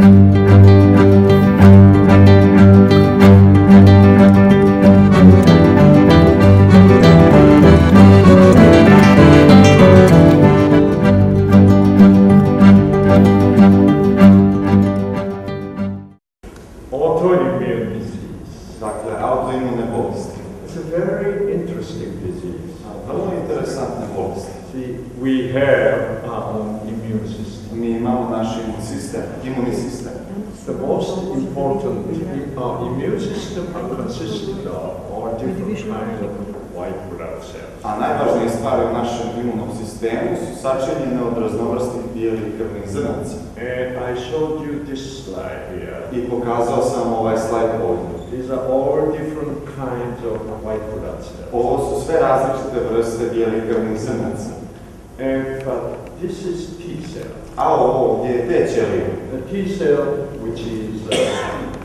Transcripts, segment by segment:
Autoimmune disease. Dakle, autoimune bolesti. It's a very interesting disease. Vrlo interesantne bolesti. See, we have our own immune system. Mi imamo naš imunni sistem. The most important immune system consisted of all different kinds of white blood cells. A najvažnije stvari u našem imunnom sistemu su sačinjene od raznovrsnih bijelih krvnih zrnaca. And I showed you this slide here. I pokazao sam ovaj slajd ovdje. These are all different kinds of white blood cells. Ovo su sve različite vrste bijelih krvnih zrnaca. And this is T cell. A ovo je T ćelija. The T cell, which is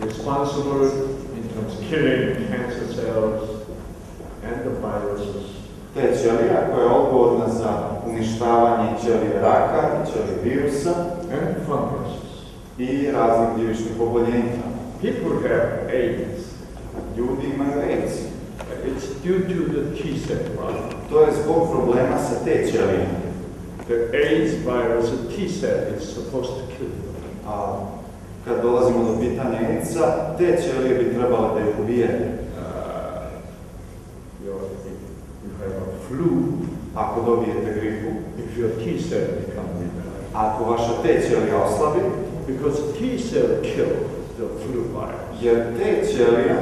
responsible in terms of killing cancer cells and the viruses. T ćelija koja je odgovorna za uništavanje ćelije raka i ćelije virusa and fungus i raznih gljivičnih oboljenja. People have AIDS. Ljudi imaju AIDS. It's due to the T cell problem. To je zbog problema sa T ćelijom. The AIDS virus, the T cell is supposed to kill them. A kad dolazimo do pitanja AIDS-a, te ćelije bi trebale da ih ubije. You have a flu. Ako dobijete gripu, if your T cell become weaker. Ako vaša T ćelija oslabi, because T cell kills the flu virus. Jer T ćelija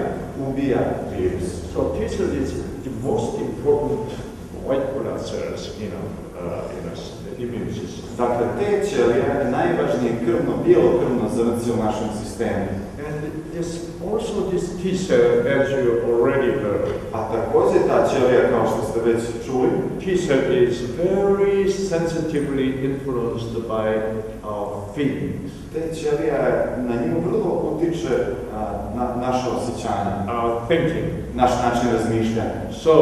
ubija virus. So T cell is the most important white blood cells in the immune system. Dakle, T ćelija je najvažnije bijelo krvno zrnce u našem sistemu. And this T cell, as you already heard, a također ta ćelija, kao što ste već čuli, T cell is very sensitively influenced by our feelings. T ćelija na nju vrlo utiče na naše osjećanje, our thinking, naš način razmišljanja. So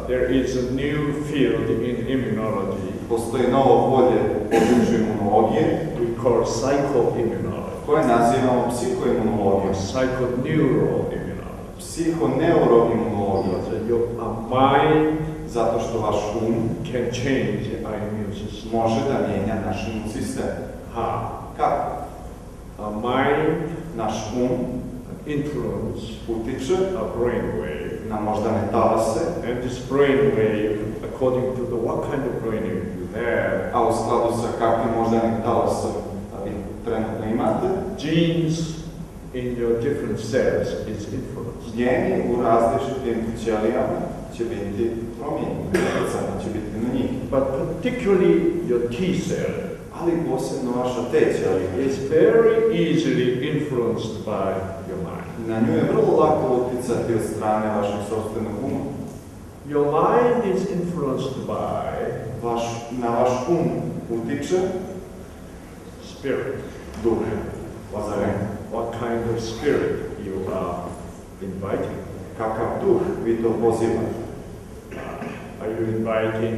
there is a new field in immunology. Postoji novo polje u području imunologije. We call psychoimmunology. Koje nazivamo psihoimunologijom. Psychoneuroimmunology. Psihoneuroimmunologija. Your mind, zato što vaš can change our immune system. Može da mijenja naš imun sistem. How? Kako? Our mind, naš influence, utiče our brainwave. Na moždane talase. And this brainwave, according to what kind of brainwave you have, a u skladu sa kakvim moždanim talasom vi trenutno imate, genes in your different cells is influenced. Geni u različitim ćelijama će biti promijenjeni, utjecani će biti na njih. But particularly your T cell, ali posebno vaša T ćelija, is very easily influenced by your mind. Na nju je vrlo lako utjecati od strane vašeg sopstvenog uma. Your mind is influenced by na vaš utiče spirit, duh, ozarenje. What kind of spirit you are inviting? Kakav duh vi to pozivate? Are you inviting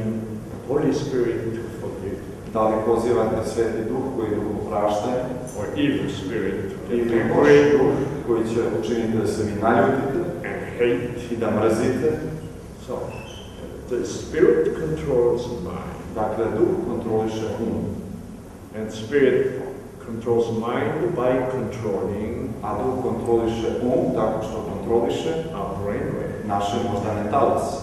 Holy Spirit to forgive? Da li pozivate Sveti Duh koji duh opraštaje? Or evil spirit to ili Božji duh koji će učiniti da se vi naljutite and hate i da mrzite? So, the spirit controls mind. Dakle, duh kontroliše And spirit controls mind by controlling a duh kontroliše tako što kontroliše our brainwave. Naše moždane talase.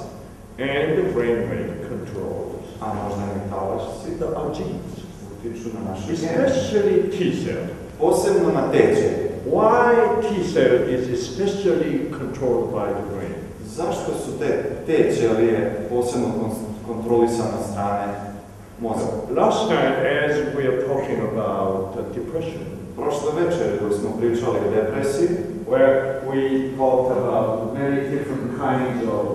And the brainwave controls a moždane talasi our genes. Utiču na naše gene. Especially T cell. Posebno na T ćelije. Why T cell is especially controlled by the brain? Zašto su te ćelije posebno kontrolisane od strane mozga? Last night, as we are talking about depression, prošle večeri dok smo pričali o depresiji, where we talked about many different kinds of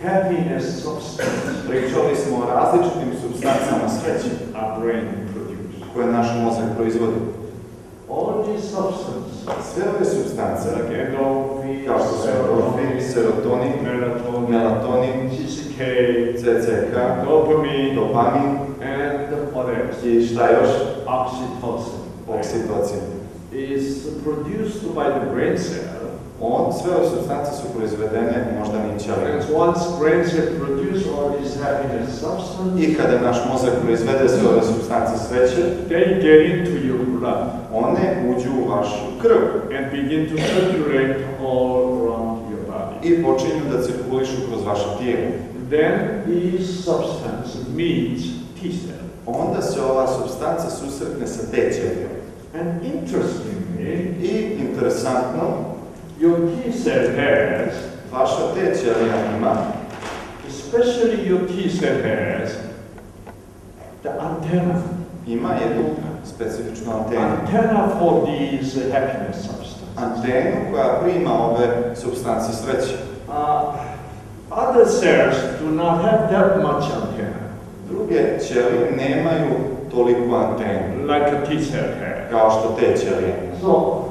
happiness substances, pričali smo o različitim supstancama sreće, our brain produces, koje naš mozak proizvodi. All these substances, sve ove supstance, like endorphin, kao što su endorfin, serotonin, melatonin, CCK, dopamin, dopamin and others, i šta još? oxytocin. oksitocin, is produced by the brain cell. Sve ove supstance su proizvedene u moždanim ćelijama. And once brain cell produce all this happiness substance, I kada naš mozak proizvede sve ove supstance sreće, they get into your blood. One uđu u vašu krv. And begin to circulate all around your body. I počinju da cirkulišu kroz vaše tijelo. Then these substance meets T cell. Onda se ova supstanca susretne sa T ćelijom. And interestingly, I interesantno, your T cell has, vaša T ćelija ima, especially your T cell has, the antenna. Ima jednu specifičnu antenu. Antenna for these happiness substances. Antenu koja prima ove supstance sreće. Other cells do not have that much antenna. Druge ćelije nemaju toliku antenu. Like a T cell has. Kao što T ćelije. So,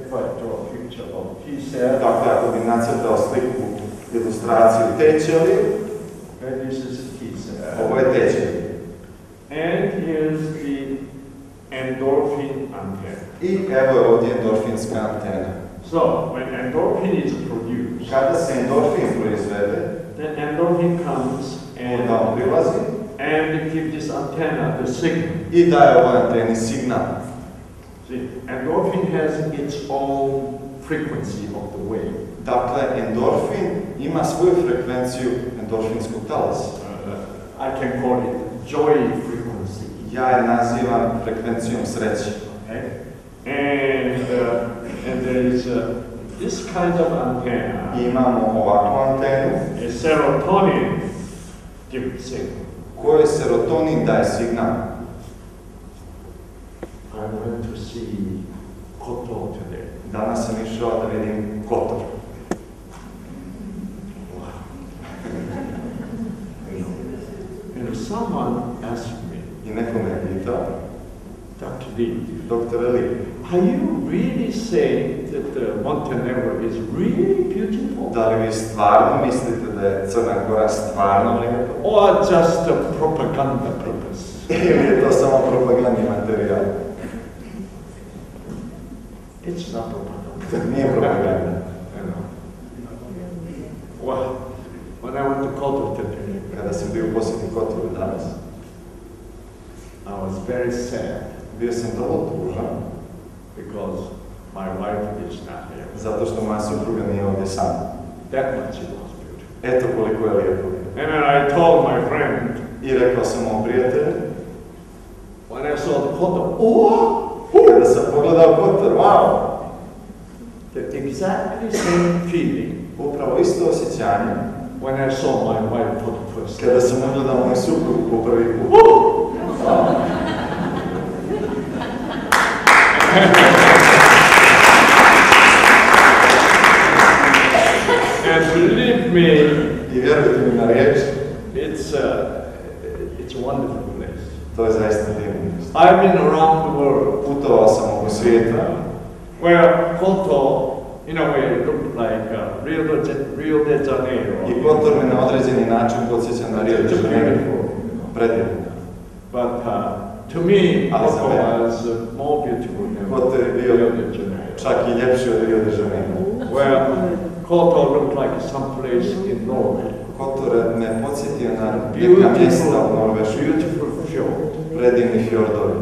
if I draw a picture of T cell, dakle, ako bi nacrtao sliku, ilustraciju T ćelije, and this is a T cell. Ovo je T ćelije. And here's the endorphin antenna. I evo je ovdje endorfinska antena. So, when endorphin is produced, kada se endorfin proizvede, then endorphin comes and prilazi, and give this antenna the signal. I daje ovoj anteni signal. See, endorphin has its own frequency of the wave. Dakle, endorfin ima svoju frekvenciju endorfinskog talasa. I can call it joy frequency. Ja je nazivam frekvencijom sreće. Okay? And there is this kind of antenna. Imamo ovakvu antenu. A serotonin gives signal. Kojoj serotonin daje signal. I went to see Koto today. Danas sam išao da vidim Koto. And someone asked me, I neko me je pitao, Dr. Lee, Dr. Lee, are you really saying that Montenegro is really beautiful? Da li vi stvarno mislite da je Crna Gora stvarno lijepa? Or just a propaganda purpose? Ili je to samo propagandni materijal? It's not propaganda. Nije propaganda. Well, when I went to Koto today, kada sam bio u posjeti Kotoru danas, I was very sad. Bio sam vrlo tužan. Because my wife is not here. Zato što moja supruga nije ovdje sama. That much it was beautiful. Eto koliko je lijepo. And then I told my friend. I rekao sam mom prijatelju. When I saw the Koto, kada sam pogledao Kotor, wow! The exactly same feeling. Upravo isto osjećanje. When I saw my wife for the first time. Kada sam ugledao moju suprugu po prvi put. And believe me, I vjerujte mi na riječ, it's a wonderful place. To je zaista divno mjesto. I've been around the world. Putovao sam oko svijeta. Where Koto, in a way, looked like Rio de Janeiro. I Kotor me na određeni način podsjeća na Rio de Janeiro. Predivno. But to me, Koto was more beautiful than Kotor je bio Rio de Janeiro. Čak i ljepši od Rio de Janeiro. Where Koto looked like some place in Norway. Kotor me podsjetio na neka mjesta u Norvešku. Beautiful fjord. Predivni fjordovi.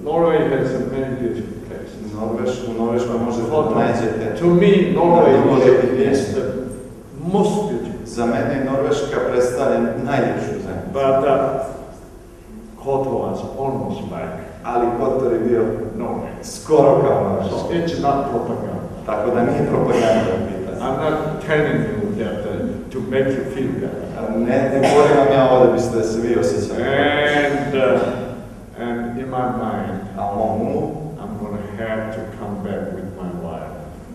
Norway has many beautiful places. U Norveškoj možete da nađete. To me, Norway is the most beautiful. Za mene Norveška predstavlja najljepšu zemlju. But Koto was almost like. Ali Kotor je bio Norway. Skoro kao Norveška. So it's not propaganda. Tako da nije propaganda pitanje. I'm not telling you that to make you feel that. Ne govorim vam ja ovo da biste se vi osjećali. And in my mind, I'm going to have to come back with my wife.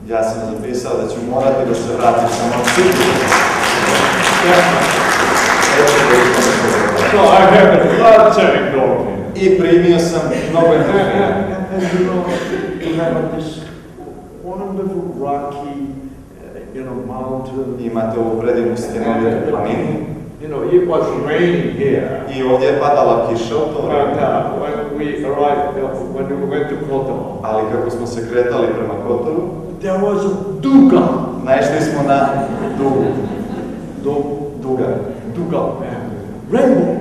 Ja sam zapisao da ću morati da se vratim sa mojom suprugom. So I have a lot of endorphin. I primio sam mnogo endorfina. And you have this wonderful rocky, mountain. Imate ovu predivnu stjenovitu planinu. It was raining here. I ovdje je padala kiša u to vrijeme. we arrived, when we went to Koto, Ali kako smo se kretali prema Kotoru, there was a duga. naišli smo na duga. Rainbow.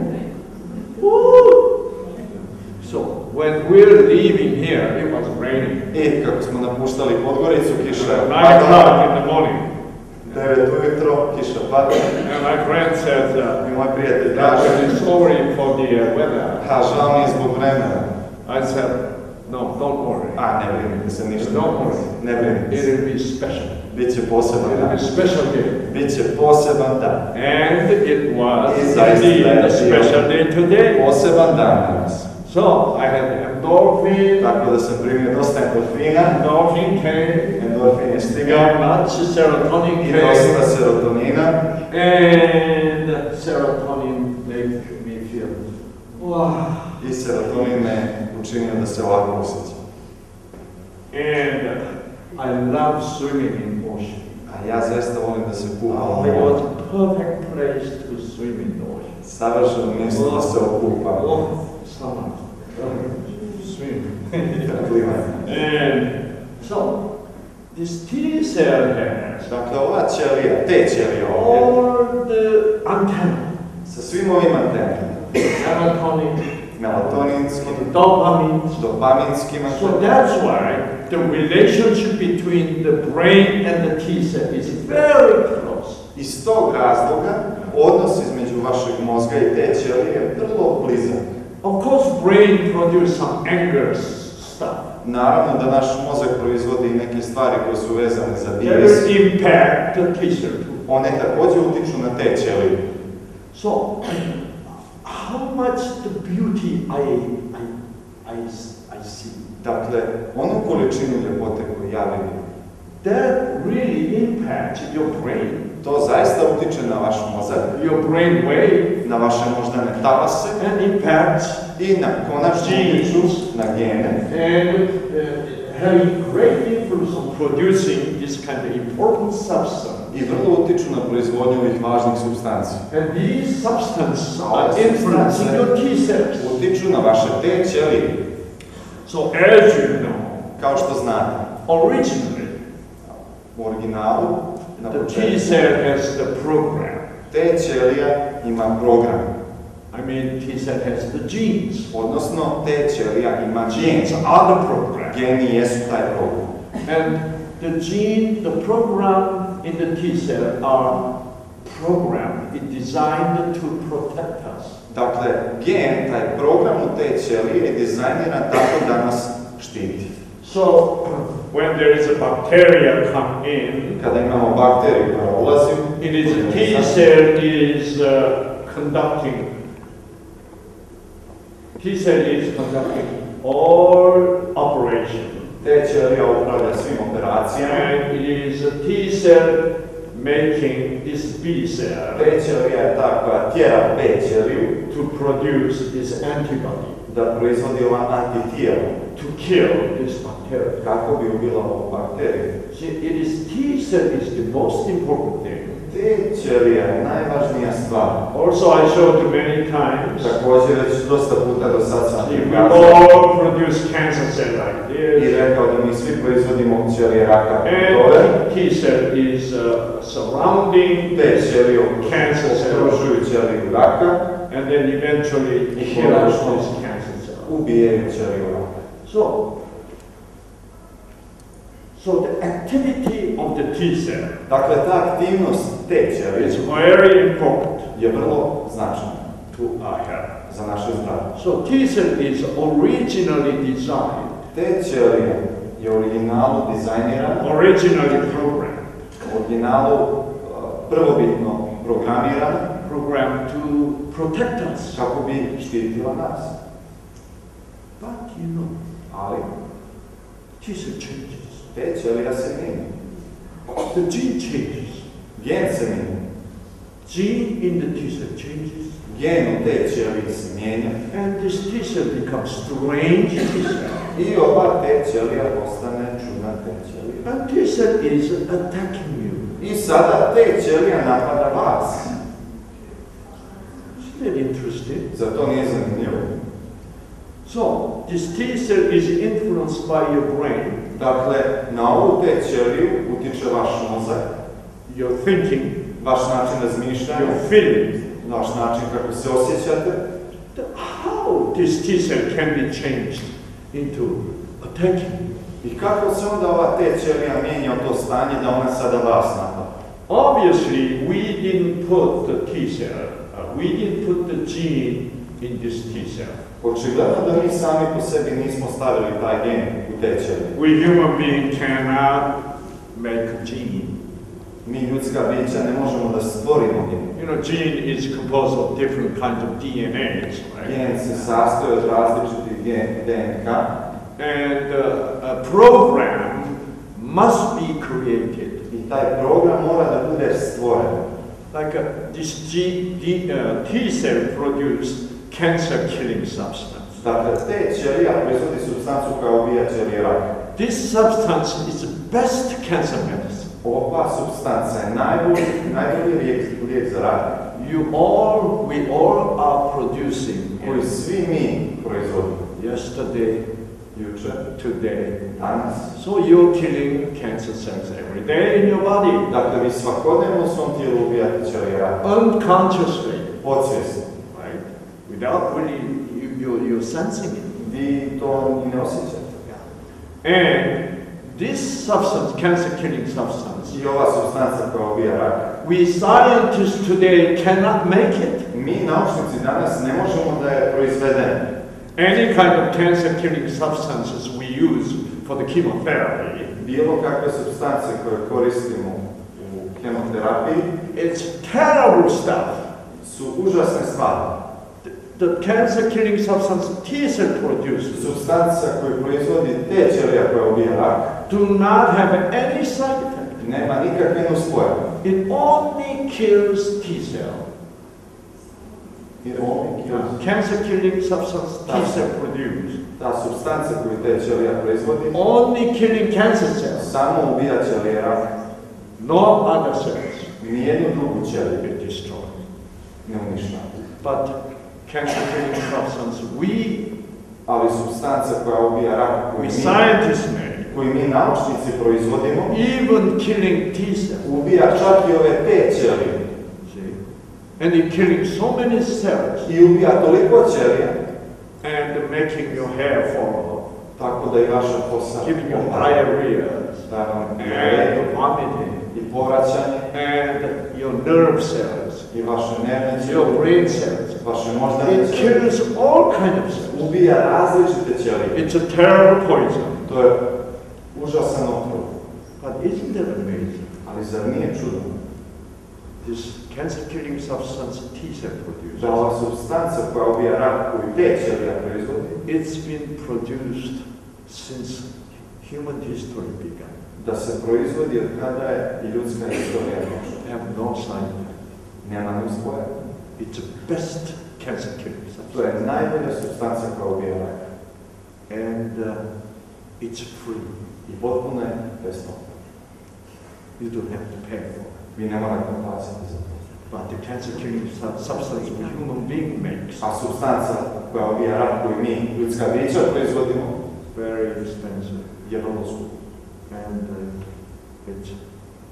Woo! So, when we're leaving here, it was raining. I kako smo napuštali Podgoricu, kiša je 9 padala. o'clock in the morning. 9 ujutro, kiša pada. And my friend said, I moj prijatelj kaže, I'm sorry for the weather. žao mi je zbog vremena. I said, no, don't worry. Ne brinite se ništa. Don't worry. Ne brinite It se. will be special. Biće poseban It will dan. be special day. Biće poseban dan. And it was I zaista indeed a je special day today. poseban dan danas. So, I had endorphin. Tako da sam primio dosta endorfina. Endorphin came. Endorfin je stigao. Much serotonin I came. dosta serotonina. And serotonin made me feel, wow. I serotonin me učinio da se ovako osjećam. And I love swimming in ocean. A ja zaista volim da se kupam. It was a perfect place to swim in the ocean. Savršeno mjesto da se okupam. Oh, summer. Swim. Plivanje. And so, this T cell has Dakle, ova ćelija, te ćelije ovdje, all the antenna, sa svim ovim antenama, serotonin, melatoninskim, dopamine. dopaminskim So antenama, that's why the relationship between the brain and the T cell is very close. iz tog razloga odnos između vašeg mozga i te ćelije je vrlo blizak. Of course, brain produces some anger stuff. Naravno da naš mozak proizvodi neke stvari koje su vezane za They bijes. will impact the T cell too. One također utiču na te ćelije. So, how much the beauty I see. Dakle, onu količinu ljepote koju ja vidim, That really impacts your brain, to zaista utiče na vaš mozak, your brain wave, na vaše moždane talase and impacts i na konačno utiču na gene. and having great influence on producing this kind of important substance. I vrlo utiču na proizvodnju ovih važnih supstanci. And these substances are influencing your T cells. Utiču na vaše te ćelije. So as you know, Kao što znate, originally, u originalu, na the T početku, cell has the program. te ćelija ima program. I mean, T cell has the genes. Odnosno, te ćelija ima Genes gen. are the program. Geni jesu taj program. And the gene, the program in the T cell are programmed, it's designed to protect us. Dakle, gen, taj program u te ćelije je dizajniran tako da nas štiti. So, when there is a bacteria come in, Kada imamo bakteriju koja ulazi, it is the T cell is conducting all operations. te ćelija upravlja svim operacijama. And it is a T cell making this B cell Te ćelija je ta koja tjera B ćeliju to produce this antibody da proizvodi ova antitijelo to kill this bacteria. kako bi ubila ovu bakteriju. See, it is T cell is the most important thing. Te ćelija je najvažnija stvar. Also, I showed you many times. Također već dosta puta do sad sam We prikazao all produce cancer cell like i this. rekao da mi svi proizvodimo ćelije raka And dole. T cell is surrounding Te ćelije cancer cell okružuju ćeliju raka and then eventually kills this cancer cell. ubijaju ćeliju raka. So the activity of the T cell Dakle, ta aktivnost te ćelije is very important je vrlo značajna to our health. za naše zdravlje. So T cell is originally designed, Te ćelije je u originalu dizajnirana, originally programmed, u originalu prvobitno programirana to protect us. kako bi štitila nas. But you know, Ali T cell changes. te ćelija se mijenja. The gene changes. Gen se mijenja. Gene in the T cell changes. Gen u te ćelije se mijenja. And this T cell becomes strange T cell. I ova te ćelija postane čudna te ćelija. And T cell is attacking you. I sada te ćelija napada vas. Isn't that interesting? Zar to nije zanimljivo? So So, this T cell is influenced by your brain, Dakle, na ovu T ćeliju utiče vaš mozak, your thinking, vaš način razmišljanja, your feeling. vaš način kako se osjećate. How this T cell can be changed into attacking? I kako se onda ova T ćelija mijenja u to stanje da ona sada vas napada? Obviously, we didn't put the T cell, we didn't put the gene in this T cell. Očigledno da mi sami po sebi nismo stavili taj gen u te ćelije. We human beings cannot make a gene. Mi ljudska bića ne možemo da stvorimo gen. You know, gene is composed of different kinds of DNAs, right? Gen se sastoji od različitih DNK. And a program must be created. I taj program mora da bude stvoren. Like this T cell produced cancer-killing substance. Dakle, te ćelija proizvodi substancu koja ubija ćelije raka. This substance is the best cancer medicine. Ova substanca je najbolji lijek za rak. We all are producing Koji svi mi proizvodimo. yesterday, Juče, today. danas. So you're killing cancer cells every day in your body. Dakle, vi svakodnevno u svom tijelu ubijate ćelije raka. Unconsciously, Podsvjesno. right? Without really you're sensing it. Vi to i ne osjećate. And this substance, cancer-killing substance, I ova substanca koja ubija rak. we scientists today cannot make it. Mi naučnici danas ne možemo da je proizvedemo. Any kind of cancer-killing substances we use for the chemotherapy, Bilo kakve substance koje koristimo u kemoterapiji it's terrible stuff. su užasne stvari. The cancer-killing substance T cell produces Substanca koju proizvodi te ćelija koja ubija rak do not have any side effect. nema nikakve nuspojave. It only kills T cell. Cancer-killing substance T cell produces Ta substanca koju te ćelija proizvodi only killing cancer cells, samo ubija ćelije rak. no other cells. Nijednu drugu ćeliju It destroys. ne uništava. But cancer-killing substance Ali substanca koja ubija rak we scientists make, koju mi naučnici proizvodimo even killing T cells. ubija čak i ove te ćelije. See? And it killing so many cells I ubija toliko ćelija and making your hair fall off, tako da i vaša kosa giving you opada. diarrhea Da vam and vomiting i povraćanje and your nerve cells, i vaše nervne your ćelije, brain cells. vaše moždane It ćelije. kills all kinds of cells. Ubija različite ćelije. It's a terrible poison. To je užasan otrov. But isn't that amazing? Ali zar nije čudno This cancer-killing substance T cell da produces. ova substanca koja ubija rak koju te ćelija proizvodi, It's been produced since human history began. da se proizvodi od kada je i ljudska istorija počela. They have no side effect. Nema nuspojave. It's the best cancer-killing To substance. je najbolja substanca koja ubija rak. And it's free. I potpuno je besplatna. You don't have to pay for it. Vi ne morate plaćati za to. But the cancer-killing substance a human being makes A substanca koja ubija rak koju mi, ljudska bića, proizvodimo very expensive je vrlo skup and it's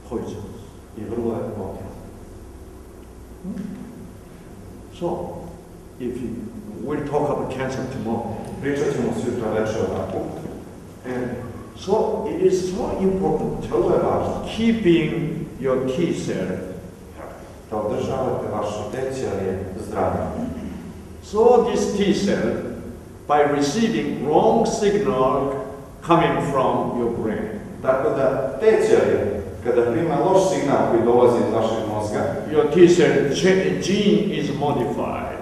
poisonous. i vrlo je opasna. So, we'll talk about cancer tomorrow. Pričat ćemo sutra večer o raku. And so it is so important Vrlo je važno keeping your T cell healthy. da održavate vaše te ćelije zdrave. So this T cell, by receiving wrong signal coming from your brain, Tako da te ćelije, kada prima loš signal koji dolazi iz vašeg mozga, your T cell gene is modified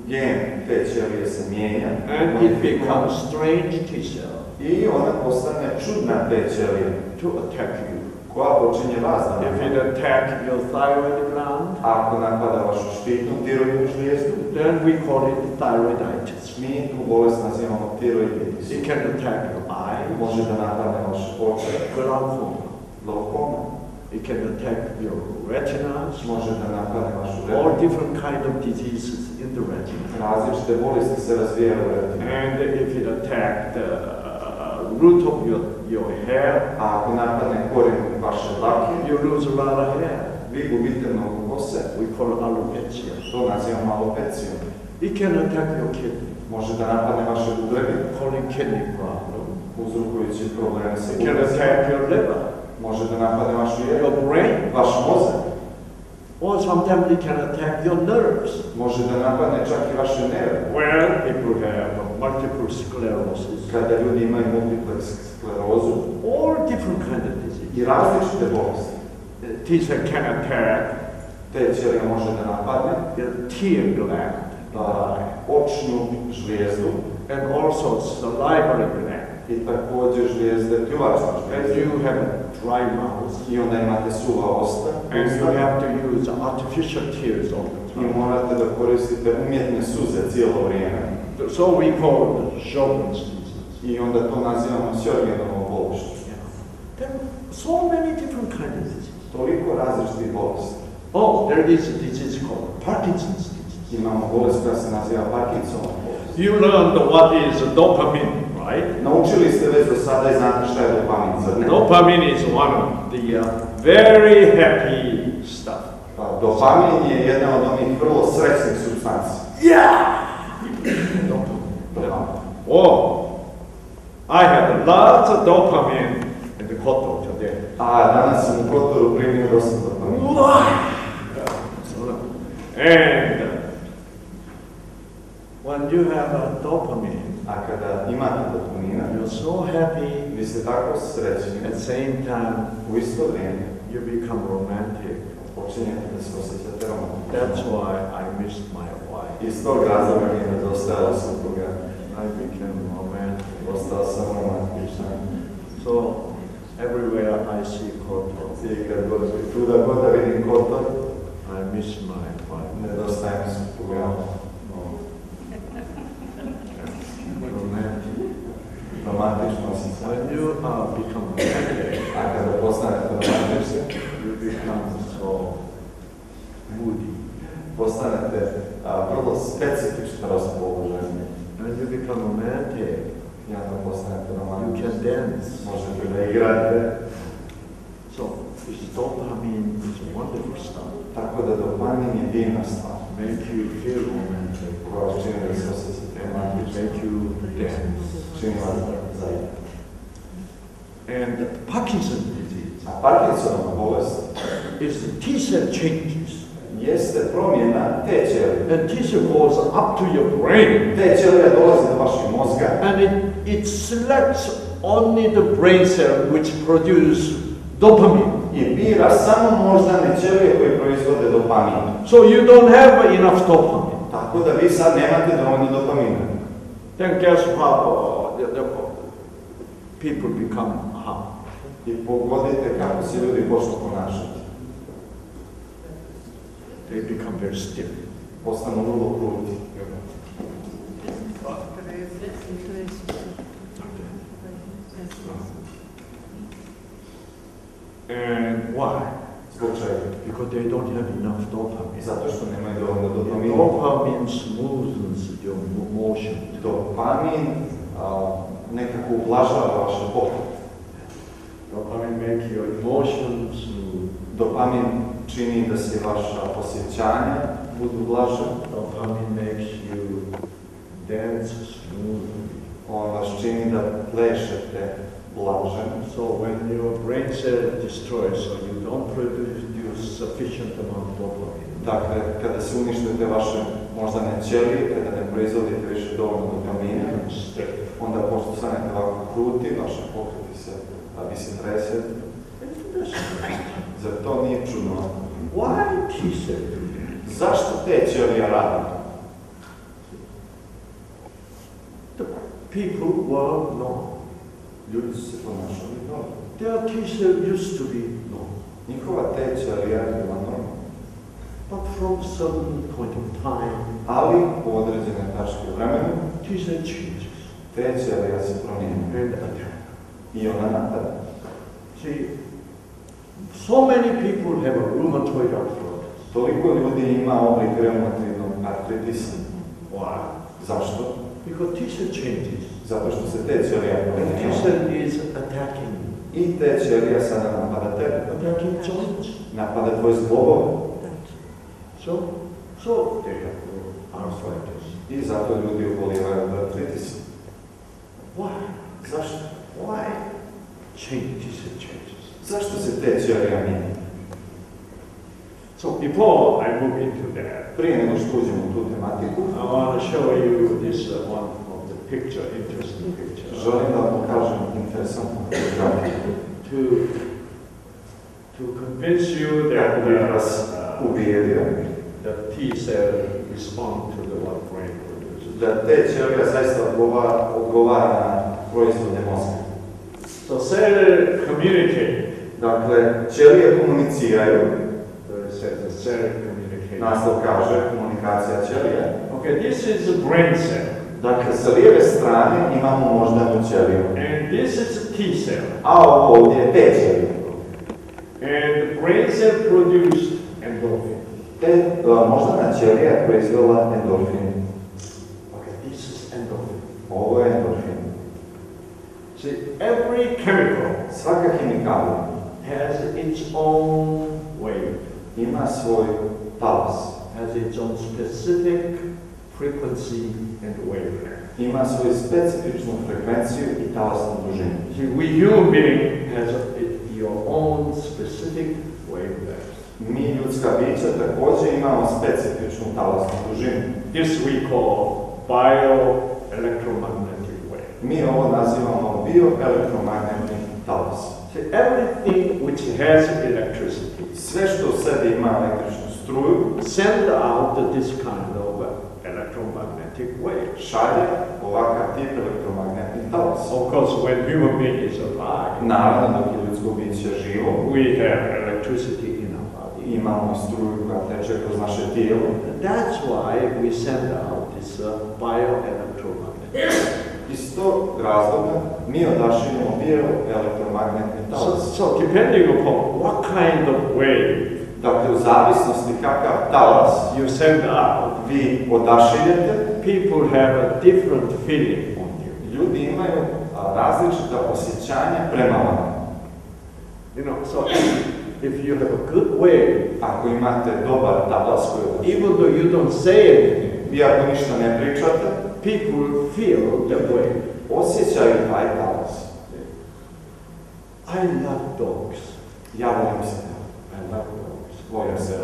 gen te ćelije se mijenja and it becomes strange T cell i ona postane čudna te ćelije to attack you. koja počinje vas da If napada. it attack your thyroid gland, Ako napada vašu štitnu tiroidnu žlijezdu, then we call it thyroiditis. mi tu bolest nazivamo tiroiditis. It can attack your eye, Može da napadne vaše oči, glaucoma. glaukoma. It can attack your retinas, može da napadne vašu all retinu. different kind of diseases in the retina. Različite bolesti se razvijaju u retinu. And if it attack the root of your hair, A ako napadne korijen vaše dlake, you lose a lot of hair. vi gubite mnogo kose. We call it alopecia. To nazivamo alopecijom. It can attack your kidney, Može da napadne vaše bubrege, calling kidney problem. uzrokujući probleme sa It can bubrezima. attack your liver, Može da napadne vašu jedu, your brain, vaš mozak. or sometimes it can attack your nerves. Može da napadne čak i vaše nerve. When people have multiple sclerosis, Kada ljudi imaju multiplex sklerozu all different kind of disease. i različite bolesti. T-cell can attack Te ćelija može da napadne your tear gland, očnu žlijezdu and also salivary gland. i također žlijezde pljuvačne And žlijezde. you have a dry mouth, I onda imate suva usta and you have to use artificial tears all the i time. morate da koristite umjetne suze cijelo vrijeme. So we call it Sjogren's disease. I onda to nazivamo Sjogenovom bolešću. There are so many different kinds of diseases. Toliko različitih bolesti. Oh, there is a disease called Parkinson's disease. Imamo bolest koja se naziva Parkinsonova bolest. You learned what is dopamine, right? Naučili ste već do sada i znate šta je dopamin, zar ne? Dopamine is one of the very happy stuff. Pa, dopamin je jedna od onih vrlo srećnih supstanci. Yeah! Dopamin. Oh, I had lots of dopamine in the Koto today. A danas sam u Kotoru primio dosta dopamina. And when you have a dopamine, A kada imate dopamina, you're so happy. vi ste tako srećni. At the same time, U isto vrijeme you become romantic. počinjete da se osjećate romantično. That's why I missed my wife. Iz tog razloga mi je nedostajala supruga. I became romantic. Ostao sam romantičan. So everywhere I see Koto, I kad god, tuda god da vidim Kotor, I miss my wife. nedostaje mi supruga. Romantic. Romantično osjećam. When you become romantic, A kada postanete romantični, you become so moody. postanete vrlo specifično raspoloženi. When you become romantic, I onda postanete you romantični. can dance. Možete da igrate. So this dopamine is wonderful stuff. Tako da dopamin je divna stvar. Make you feel romantic. Koja vas čini da se osjećate And romantično. make you dance. Čini vas zajedno. And Parkinson's disease A Parkinsonova bolest is the T-cell changes. jeste promjena te ćelije. And T-cell goes up to your brain. Te ćelije dolazi do vašeg mozga And it selects only the brain cell which produce dopamine. i bira samo moždane ćelije koje proizvode dopamin. So you don't have enough dopamine. Tako da vi sad nemate dovoljno dopamina. Then guess how the people become how? I pogodite kako se ljudi počnu ponašati. They become very stiff. Postanu vrlo kruti. And why? Zbog čega? Because they don't have enough dopamine. Zato što nemaju dovoljno dopamina. Dopamine smoothens your motion. Dopamin nekako ublažava vaše pokret. Dopamine make your emotions smooth. Dopamin čini da se vaša osjećanja budu blaže. Dopamine makes you dance smoothly. On vas čini da plešete blaže. So when your brain cell destroys, so you don't produce sufficient amount of dopamine. Dakle, kada se uništite vaše moždane ćelije, kada ne proizvodite više dovoljno dopamina, onda postanete ovako kruti, vaše pokreti se, vi se tresete. Zar to nije čudno? Why T-cell? Zašto te ćelije rade? The people were normal. Ljudi su se ponašali dobro. Their T-cell used to be normal. Njihova te ćelija je bila normalna. But from some point of time, Ali u određene tačke vremena, T-cell changes te ćelija se promijenila and attack. i ona napada. See, So many people have a rheumatoid arthritis. Toliko ljudi ima oblik reumatoidnog artritisa. Why? Zašto? Because tissue changes. Zato što se te ćelija The promijenila. tissue is attacking. I te ćelija sada napada tebe. Attacking joints. Napada tvoje zglobove. So they have arthritis. I zato ljudi obolijevaju od artritisa. Why? Zašto? Why? Tissue changes. Zašto se te ćelija mijenjaju? So before I move into that, Prije nego što uđemo u tu tematiku, I want to show you this one of the picture, interesting picture. želim da vam pokažem interesantnu fotografiju. To convince you that Kako bih vas ubijedio the T cell respond to the what brain produces. da te ćelija zaista odgovara na proizvode mozga. So cell communicate. Dakle, ćelije komuniciraju. The cell communication. Naslov kaže komunikacija ćelija. Okay, this is the brain cell. Dakle, sa lijeve strane imamo moždanu ćeliju. And this is a T cell. A ovo ovdje je T ćelija. And the brain cell produced endorphin. Te moždana ćelija je proizvela endorfin. Okay, this is endorphin. Ovo je endorfin. See, every chemical Svaka hemikalija has its own wave, ima svoj talas, has its own specific frequency and wavelength. ima svoju specifičnu frekvenciju i talasnu dužinu. See, we human being has your own specific wavelength. Mi ljudska bića također imamo specifičnu talasnu dužinu. This we call bioelectromagnetic wave. Mi ovo nazivamo bioelektromagnetni talas. See, everything which has electricity Sve što u sebi ima električnu struju send out this kind of electromagnetic wave. šalje ovakav tip elektromagnetni talas. Of course, when human being is alive, Naravno, dok je ljudsko biće živo, we have electricity in our body. imamo struju koja teče kroz naše tijelo. That's why we send out this bioelectromagnetic. Iz tog razloga mi odašiljamo bioelektromagnetni talas. So depending upon what kind of wave Dakle, u zavisnosti kakav talas you send out, vi odašiljete, people have a different feeling on you. ljudi imaju različita osjećanja prema vama. You know, so if you have a good wave, Ako imate dobar talas koji odašiljate, even though you don't say anything, vi ako ništa ne pričate, people feel the wave. osjećaju taj talas. I love dogs. Ja volim se. I love dogs. Volim se.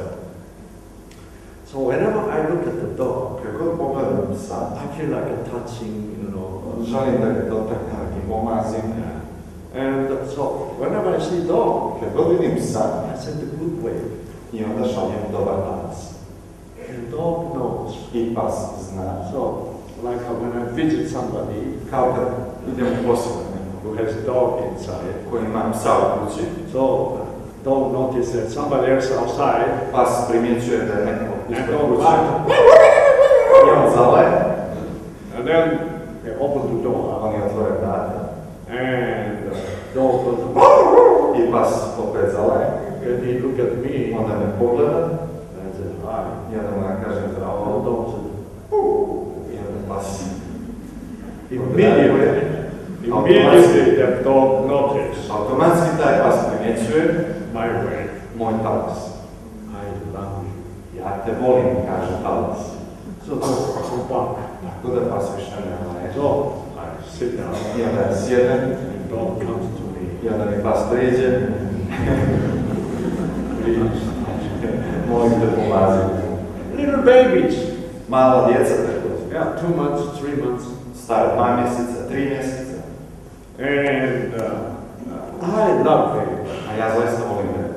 So whenever I look at the dog, Kad god pogledam psa, I feel like a touching, želim da ga dotaknem i pomazim. And so whenever I see dog, Kad god vidim psa, I send a good wave. i onda šaljem dobar talas. And dog knows. I pas zna. So, like when I visit somebody Kao kad idem u posao nekom who has a dog inside, koji ima psa u kući, so dog notice that somebody else outside, pas primjećuje da je neko and ispred dog kuće. barks. I on zalaje, And then they open the door, oni otvore vrata. and dog goes, I pas opet zalaje. and he look at me, Onda me pogleda and I said, hi. i onda mu ja kažem And zdravo. dog said, I onda pas immediately that dog noticed automatski taj pas primjećuje my way. moj talas. I love you. Ja te volim, kaže talas. So dog goes back. Tako da pas više ne laje. So I sit down, I onda ja sjedem, and dog comes to me. i onda mi pas prijeđe. Please. Molim te pomazi. Little babies. Mala djeca također. Yeah, 2 months, 3 months. Stara 2 mjeseca, 3 mjeseca. And I love babies. A ja zaista volim bebe.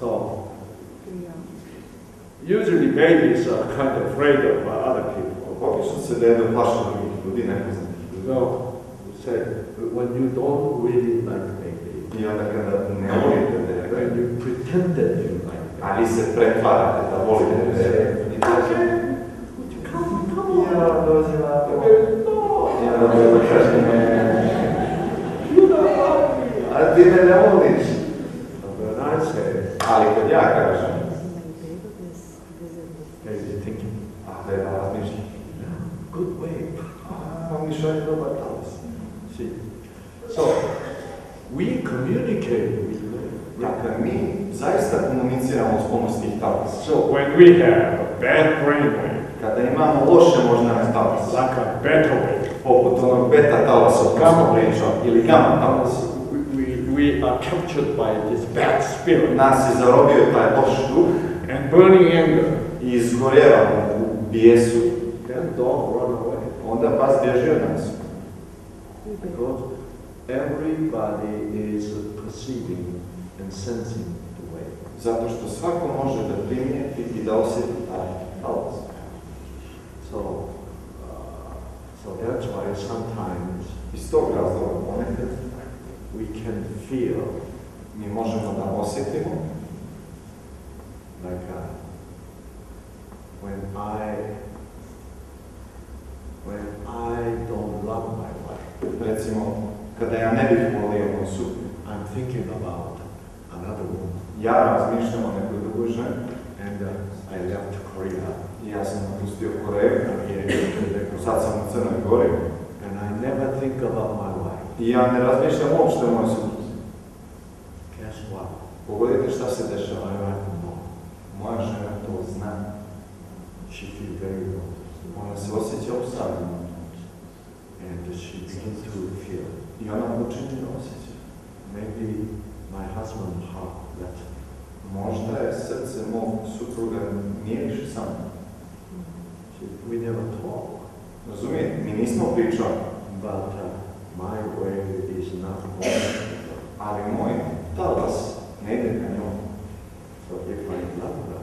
So, usually babies are kind of afraid of other people. Obično se bebe plaše drugih ljudi, nepoznatih ljudi. So, say, when you don't really like babies, I onda kada ne volite bebe, when you pretend that you like them, a vi se pretvarate da volite bebe, i kaže, ja dođe na to. I onda bebe kaže, ne, a ti me ne voliš. See? So, we communicate with them. Dakle, mi zaista komuniciramo s pomoć tih talasa. So, when we have a bad brainwave, Kada imamo loše moždane talase, like a beta wave, poput onog beta talasa o kojem smo pričali, ili gamma talasa, we are captured by this bad spirit nas je zarobio taj loš duh and burning anger. i izgorjevamo u bijesu, Then dog run away. onda pas bježi od nas. Because everybody is perceiving and sensing the wave. Zato što svako može da primijeti i da osjeti taj talas. So that's why sometimes Iz tog razloga ponekad we can feel mi možemo da osjetimo like when I don't love my wife, recimo, kada ja ne bih volio moju suprugu, I'm thinking about another woman, ja razmišljam o nekoj drugoj ženi and I left Korea. i ja sam napustio Koreju, I'm here in Korea. sad sam u Crnoj Gori And I never think about my wife. i ja ne razmišljam uopšte o mojoj supruzi. Guess what? Pogledajte šta se dešava. My wife knows. Moja žena to zna. She feels very low. Ona se osjeća usamljena And she begins to feel, i ona počinje da osjeća. maybe my husband's heart left me. Možda je srce mog supruga nije više sa mnom. We never talk. Razumijete, mi nismo pričali, But my way is not going. ali moj talas ne ide ka njom. So if I love her,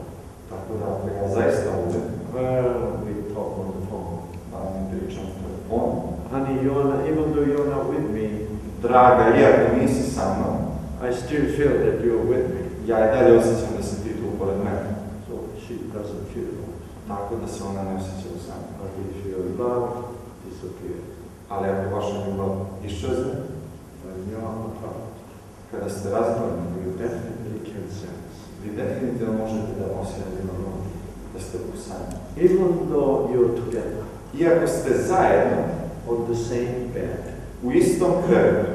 Tako da ako ja zaista volim, well, we talk on the phone. da mi pričam u telefonu, Honey, even though you're not with me, draga, iako nisi sa mnom, I still feel that you're with me. ja i dalje osjećam da si ti tu pored mene. So she doesn't feel lost. Tako da se ona ne osjeća usamljena. But if your love disappears, Ali ako vaša ljubav iščezne, when you're apart, kada ste razdvojeni, you definitely can sense. vi definitivno možete da osjetite da ste usamljeni. Even though you're together Iako ste zajedno on the same bed, u istom krevetu,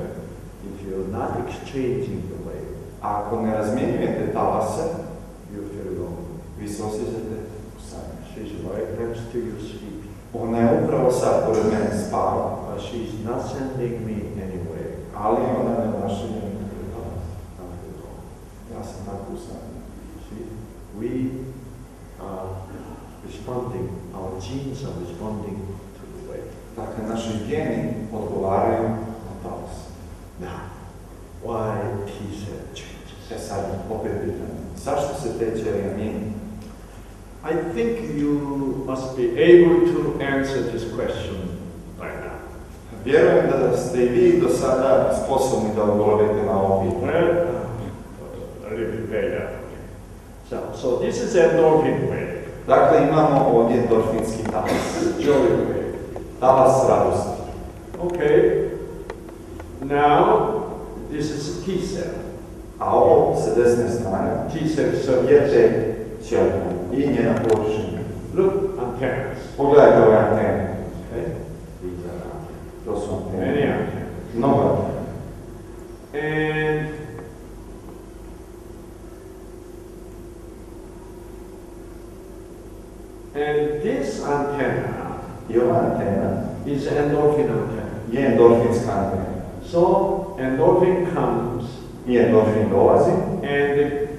if you're not exchanging the wave, ako ne razmjenjujete talase, you feel lonely. vi se osjećate usamljeni. She's right next to you sleeping, Ona je upravo sad pored mene spava, but she's not sending me anywhere. ali ona ne odašilje nikakve talase. I feel lonely. Ja sam tako usamljen. See, we are responding, our genes are responding to the wave. Dakle, naši geni odgovaraju na talas. Now, why T-cell changes? Sad, opet pitanje. Zašto se te ćelije mijenjaju? I think you must be able to answer this question right now. Vjerujem da ste i vi do sada sposobni da odgovorite na ovo pitanje. Well, a little bit later. So this is endorphin wave, Dakle, imamo ovdje endorfinski talas. joy wave. Talas radosti. Okay. Now, this is T-cell. A ovo sa desne strane T-cell je surface. te ćelija i njena površina. Look, antennas. Pogledajte ove antene. Okay. These are antennas. To su antene. Many antennas. Mnogo antene. And this antenna I ova antena is endorphin antenna. je endorfinska antena. So endorphin comes I endorfin dolazi and it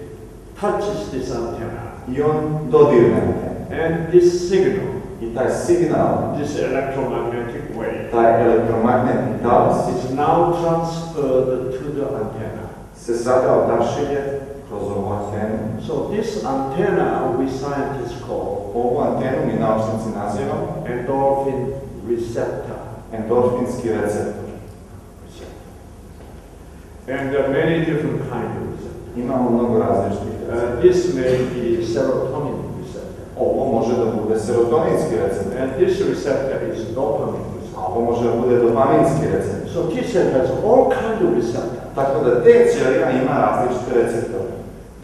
touches this antenna. i on dodirne antene. And this signal, I taj signal, this electromagnetic wave, taj elektromagnetni talas is now transferred to the antenna. se sada odašilje kroz ovu antenu. So this antenna we scientists call Ovu antenu mi naučnici nazivamo endorphin receptor. endorfinski receptor. And there are many different kinds of receptors. Imamo mnogo različitih receptora. This may be serotonin receptor. Ovo može da bude serotoninski receptor, And this receptor is dopamine a receptor. ovo može da bude dopaminski receptor. So T-cell has all kinds of receptors. Tako da te ćelija ima različite receptore.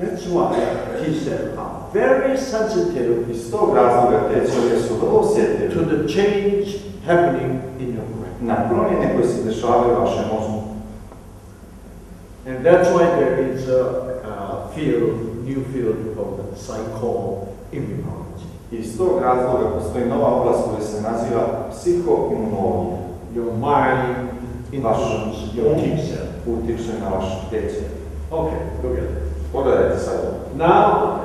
That's why T-cells are very sensitive Iz tog razloga te ćelije su vrlo osjetljive to the change happening in your brain. na promjene koje se dešavaju u vašem mozgu. And that's why there is a new field called psychoimmunology. Iz tog razloga postoji nova oblast koja se naziva psihoimunologija. Your mind influences your T cell. Utiče na vaš T cell. Okay, look at it. Pogledajte sad. Now,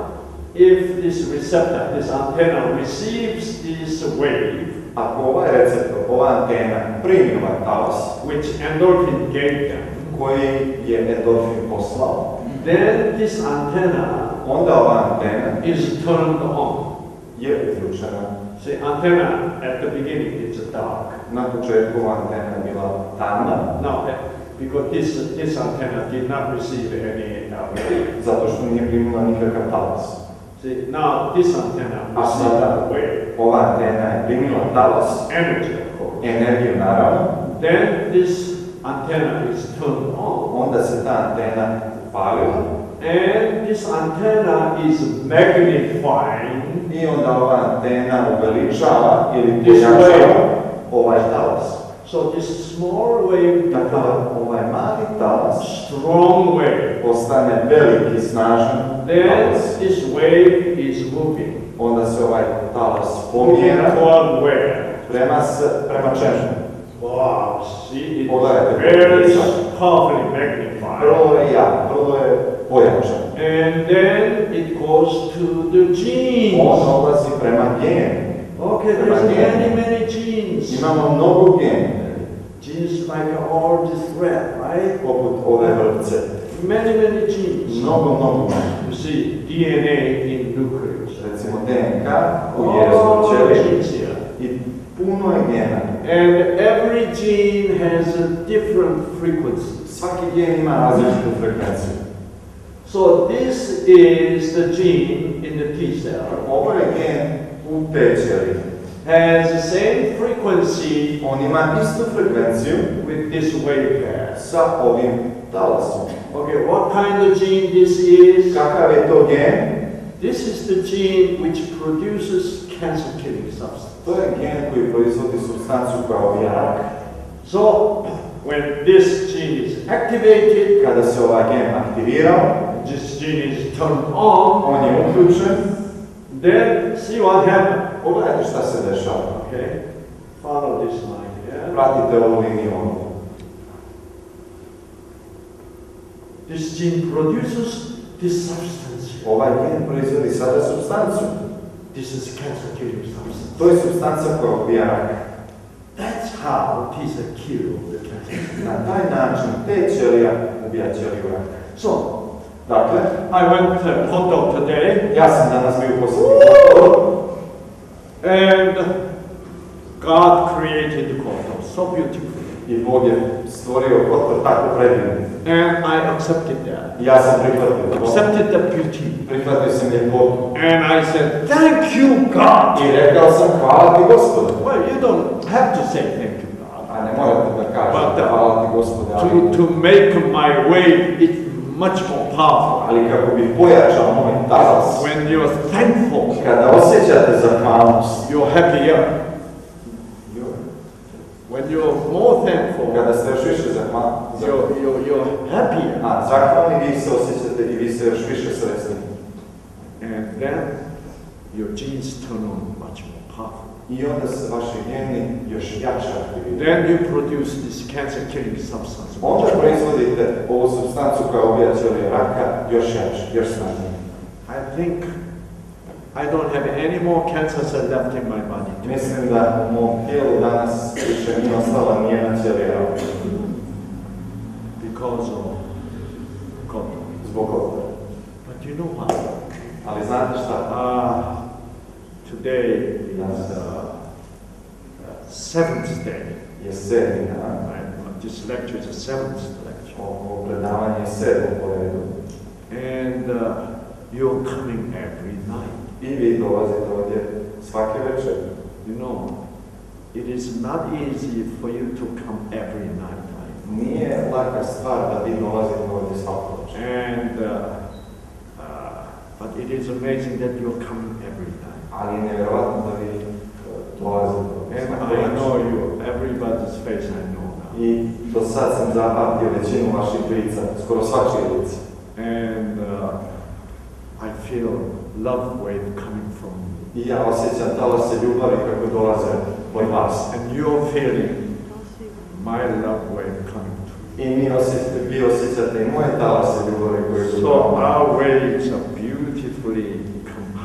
if this receptor, this antenna receives this wave, ako ovaj receptor, ova antena primi ovaj talas, which endorphin gave them, koji je endorfin poslao, then this antenna onda ova antena is turned on. je uključena. See, antenna at the beginning it's dark. Na početku ova antena je bila tamna. Now, because this antenna did not receive any wave. Zato što nije primila nikakav talas. See, now this antenna A received sada the wave. ova antena je primila talas, Energy, of course. energiju naravno, Then this antenna is turned on. onda se ta antena upalila. And this antenna is magnifying I onda ova antena uveličava ili this pojačava wave. ovaj talas. So this small wave Dakle, becomes ovaj mali talas strong wave. postane veliki, snažan Then talas. this wave is moving Onda se ovaj talas pomjera toward where? prema čemu? Wow, see, it's Pogledajte, very powerfully magnified. Vrlo je jak, vrlo je pojačan. And then it goes to the genes. On odlazi prema genu. Okay, there's many genes. Imamo mnogo gena, Genes like all this thread, right? poput ove vrpce. Many genes. Mnogo. You see, DNA in nucleus. Recimo DNK u jezu All ćelije genes here. i puno je gena. And every gene has a different frequency. Svaki gen ima različitu frekvenciju. So this is the gene in the T cell. Ovo je gen u T ćeliji. Has the same frequency On ima istu frekvenciju with this wave path. sa ovim talasom. Okay, what kind of gene this is? Kakav je to gen? This is the gene which produces cancer-killing substance. To je gen koji proizvodi supstanciju koja ubija rak. So, when this gene is activated, Kada se ovaj gen aktivirao, this gene is turned on, on je uključen. then see what happens. Pogledajte šta se dešava. Okay, follow this line here. Pratite ovu liniju ovdje. This gene produces this substance. Ovaj gen proizvodi sada supstanciju. This is cancer-killing substance. To je supstancija koja ubija rak. That's how T cell kill the cancer. Na taj način te ćelija ubija ćeliju raka. So, Dakle, I went to Kondo today, ja sam danas bio u posjetu and God created Kondo so beautifully. i Bog je stvorio Kotor tako predivno. And I accepted that. Ja sam prihvatio to. Accepted the beauty. Prihvatio sam ljepotu. And I said, thank you, God. I rekao sam hvala ti Gospode. Well, you don't have to say thank you, God. A ne morate da kažete hvala ti Gospode, ali, To make my way it's much more powerful. ali kako bi pojačao moj talas. When you're thankful, Kada osjećate zahvalnost, you're happier. When you're more thankful, kada ste još više zahvalni, you're happier. a zahvalni vi se osjećate i vi ste još više sretni. And then your genes turn on much more powerful. I onda se vaši geni još jače aktiviraju. Then you produce this cancer-killing substance. Onda proizvodite ovu supstanciju koja ubija ćelije raka još jače, još snažnije. I think I don't have any more cancer cells left in my body. Mislim da u mom tijelu danas više nije ostala nijedna ćelija raka. Because of God. Zbog ovoga. But you know what? Ali znate šta? Today is seventh day. Je 7. dan. This lecture is the seventh lecture. Ovo predavanje je 7. po redu. And you're coming every night. I vi dolazite ovdje svake večer. You know, it is not easy for you to come every night. Right? Nije laka stvar da vi dolazite ovdje svako večer. And but it is amazing that you're coming every night. Ali je nevjerovatno da vi dolazite ovdje And svako I večer. know you everybody's face I know now. I do sad sam zapamtio većinu vaših lica, skoro svačije lice. And I feel love wave coming from you. I ja osjećam talase ljubavi kako dolaze od vas. And you're feeling my love wave coming to you. I vi osjećate i moje talase ljubavi koje su So our waves are beautifully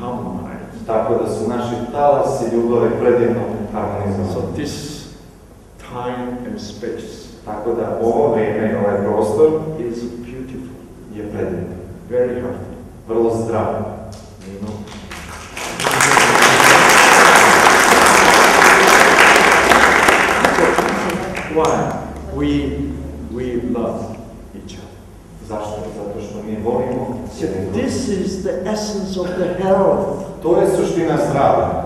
harmonized. Tako da su naši talasi ljubavi predivno harmonizovani. So this time and space Tako da ovo vrijeme i ovaj prostor is beautiful, je predivno. very healthy. Vrlo zdrav. You know. Why we love each other? Zašto? Zato što mi volimo. This is the essence of the health. To je suština zdravlja.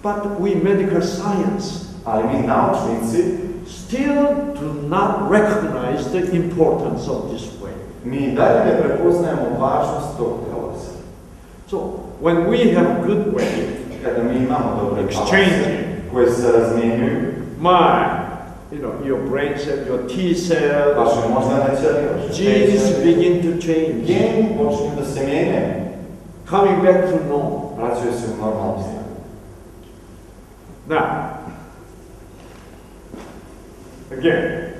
But we medical science Ali mi naučnici still do not recognize the importance of this way. mi dalje ne prepoznajemo važnost tog talasa. So when we have good way, Kada mi imamo dobre exchanging talase koje se razmjenjuju, your brain cell, your T cell, vaše moždane ćelije, vaše genes T-celle, begin to change, geni počinju da se mijenjaju, coming back to normal. vraćaju se u normalno stanje. Now, again,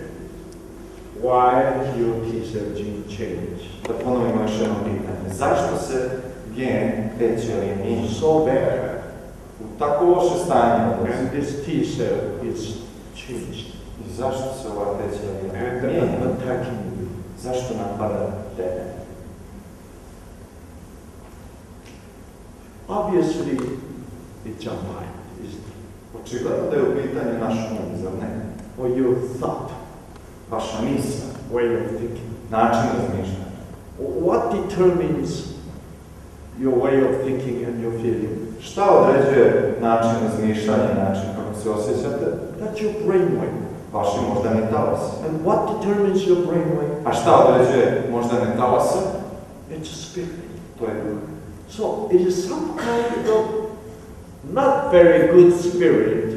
why your T cell gene change? Da ponovimo još jedno pitanje. Zašto se gen te ćelije mijenja? So bad, U tako loše stanje odlazi. and this T cell is changed I zašto se ova te ćelije and mijenja? attacking you. Zašto napada tebe? Obviously, it's your mind, isn't it? Očigledno da je u pitanju naš um, zar ne? Or your thought, Vaša misla, way of thinking. način razmišljanja. What determines your way of thinking and your feeling? Šta određuje način razmišljanja i način kako se osjećate? That's your brainwave. Vaši moždani talas. And what determines your brainwave? A šta određuje moždane talase? It's a spirit. To je duh. So it is some kind of not very good spirit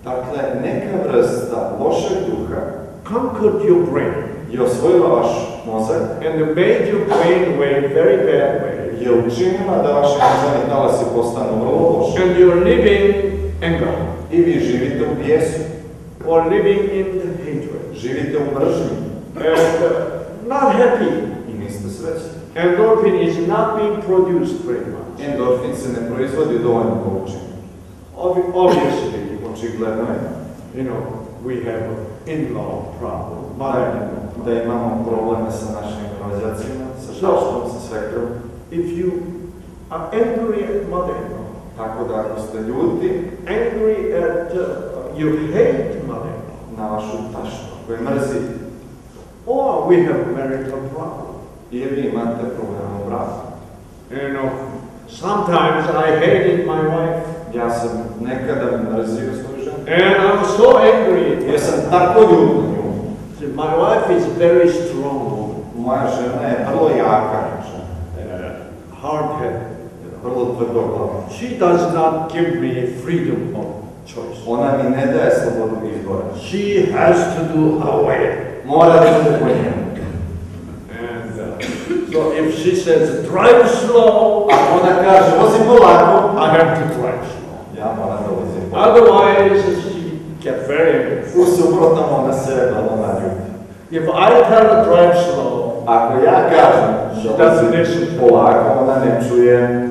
Dakle, neka vrsta lošeg duha conquered your brain je osvojila vaš mozak, and made your brainwave very bad way. je učinila da vaši moždani talasi postanu vrlo loši. And you're living anger I vi živite u bijesu, or living in hatred živite u mržnji and not happy. i niste srećni. Endorphin is not being produced very much. Endorfin se ne proizvodi u dovoljno količini. Obviously, Očigledno je we have an in-law problem, mother-in-law. da imamo probleme sa našim rođacima, sa šaštom, sa svekrom. If you are angry at mother-in-law, Tako da ako ste ljuti angry at, you hate mother-in-law, na vašu taštu, koji mrzi, or we have a marital problem. ili vi imate problem u braku. Sometimes I hated my wife, Ja sam nekada mrzio svoju ženu. and I'm so angry. Ja sam tako ljut na nju. My wife is very strong, Moja žena je vrlo jaka žena, hard-headed. vrlo tvrdoglava. She does not give me freedom of choice. Ona mi ne daje slobodu izbora. She has to do her way. Mora da bude po njemu. And so if she says, drive slow, Ako ona kaže, vozi polako, I have to drive slow. ja moram da vozim polako. Otherwise, she gets very angry. U suprotnom ona se vrlo naljuti. If I tell her drive slow, Ako ja kažem da vozim polako, ona ne čuje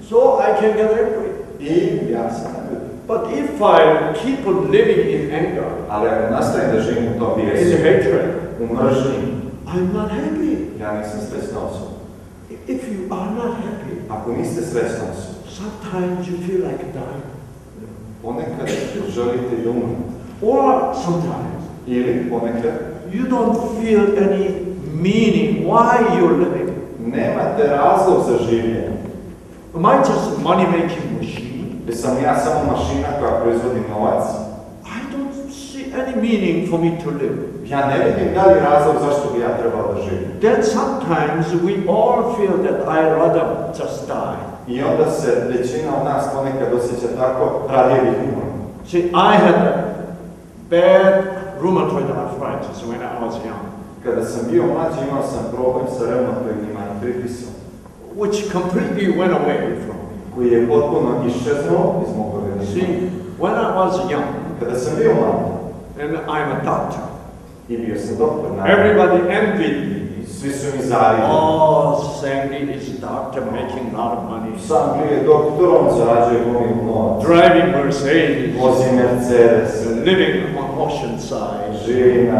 so I can get angry. i ja sam naljuti. But if I keep on living in anger, Ali ako nastavim da živim u tom in bijesu, hatred, u mržnji, I'm not happy. ja nisam srećna osoba. If you are not happy, Ako niste srećna osoba, sometimes you feel like dying. ponekad želite i da umrete. Or sometimes Ili ponekad you don't feel any meaning why you're living. nemate razlog za življenje. Am I just a money-making machine? Jesam ja samo mašina koja proizvodi novac? I don't see any meaning for me to live. Ja ne vidim dalji razlog zašto bi ja trebao da živim. Then sometimes we all feel that I rather just die. I onda se većina od nas ponekad osjeća tako, radije bih umro. See, I had a bad rheumatoid arthritis when I was young, Kada sam bio mlađi, imao sam problem sa reumatoidnim artritisom, which completely went away from me. koji je potpuno iščeznuo iz mog organizma. See, when I was young, Kada sam bio mlad, and I'm a doctor, i bio sam doktor, everybody envied me. svi su mi zavidjeli. Oh, Sandy is a doctor making a lot of money. Sam je doktor, on zarađuje gomilu novac. Driving Mercedes, Vozi Mercedes, living on ocean side, živi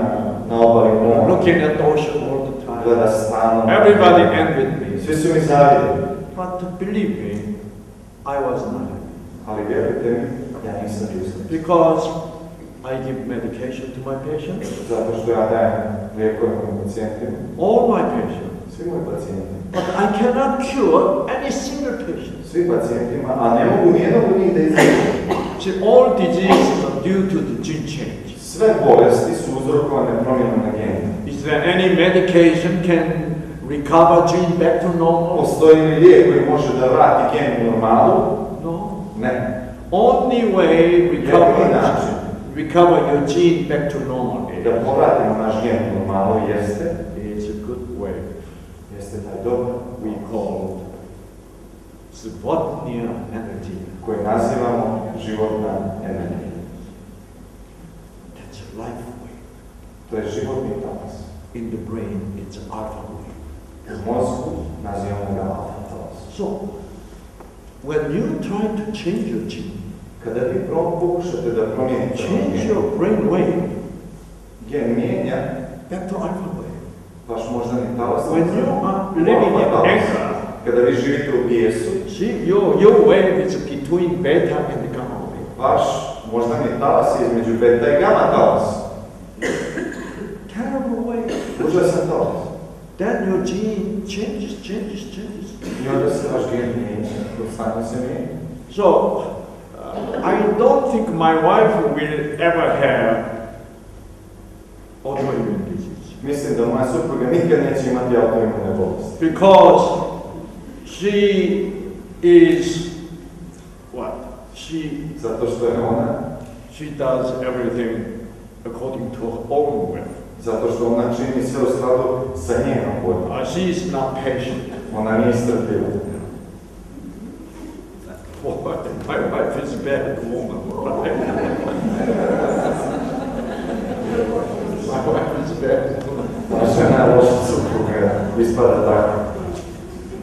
na obali mora, looking at the ocean all the time. gleda stanom. Everybody envied me. Svi su mi zavidjeli. But believe me, I was not happy. Ali vjerujte mi, ja nisam bio srećan. Because I give medication to my patients. Zato što ja dajem lijekove mojim pacijentima. All my patients. Svi moji pacijenti. But I cannot cure any single patient. Svi pacijentima, a ne mogu nijednog od njih da izliječim. See, all diseases are due to the gene change. Sve bolesti su uzrokovane promjenom na genu. Is there any medication can recover gene back to normal? Postoji li lijek koji može da vrati gen u normalu? No. Ne. Only way recover your gene back to normal Da povratimo naš gen u normalu jeste is a good way. Jeste taj dobar We call životnia energy. koji nazivamo životna energija. That's a life way. To je životni talas. In the brain, it's an alpha way. U mozgu nazivamo ga alfa talas. So, when you try to change your gene, Kada vi pokušate da promijenite change your brain wave gen mijenja back to alpha way. vaš moždani talas. When you are living in anger, Kada vi živite u bijesu, see, your wave is between beta and gamma wave. vaš moždani talas je između beta i gamma talas. Terrible wave. Užasan talas. Then your gene changes. I onda se vaš gen mijenja, konstantno se mijenja. So, I don't think my wife will ever have autoimmune disease. Mislim da moja supruga nikad neće imati autoimune bolesti. Because she is, what? Zato što je ona, She does everything according to her own will. zato što ona čini sve u skladu sa njenom voljom. She is not patient. Ona nije strpljiva. My wife is a bad woman. My wife is a bad woman. Moja žena je loša supruga, ispada tako.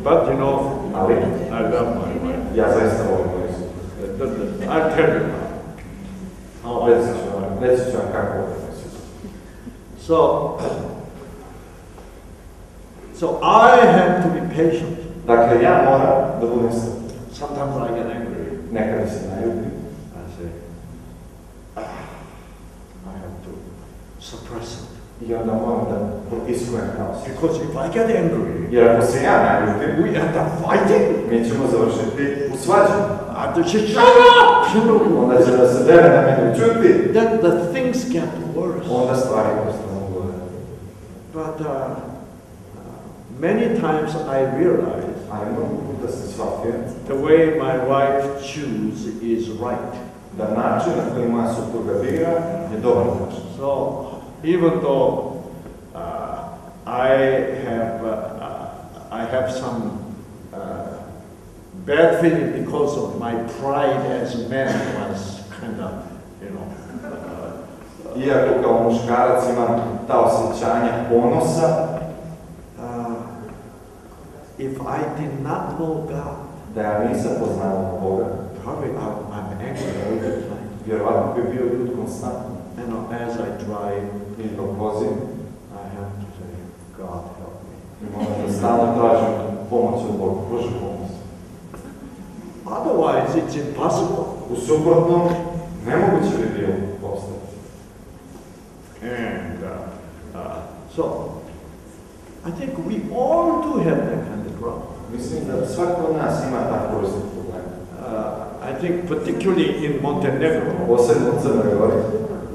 But you know, Ali I love my wife. ja zaista volim moju suprugu. I'll tell you how I Reći love her. ću vam kako volim moju suprugu. So I have to be patient. Dakle, ja moram da budem strpljiv. Sometimes I get angry. Nekada se naljutim. I say, I have to suppress it. I onda moram da potiskujem haos. Because if I get angry, Jer ako se ja naljutim, we end up fighting. mi ćemo završiti u svađi. I have to say, shut up! Onda će da se dere na mene čuti. Then the things get worse. Onda stvari postanu gore. But many times I realize Ali mnogo puta sam shvatio the way my wife chooses is right. da način na koji moja supruga bira je dobar način. So even though I have some bad feeling because of my pride as a man was kind of, Iako kao muškarac imam ta osjećanja ponosa, if I did not know God, da ja nisam poznao Boga, probably I'm angry all the time. vjerovatno bi bio ljud konstantno. As I drive, I dok vozim, I have to say, God help me. i moram da stalno tražim pomoć od Boga. Bože pomoć. Otherwise, it's impossible. U suprotnom, nemoguće bi bilo postati. And so, I think we all do have that kind of problem. Mislim da svako od nas ima takvu vrstu problema. I think particularly in Montenegro, Posebno u Crnoj Gori,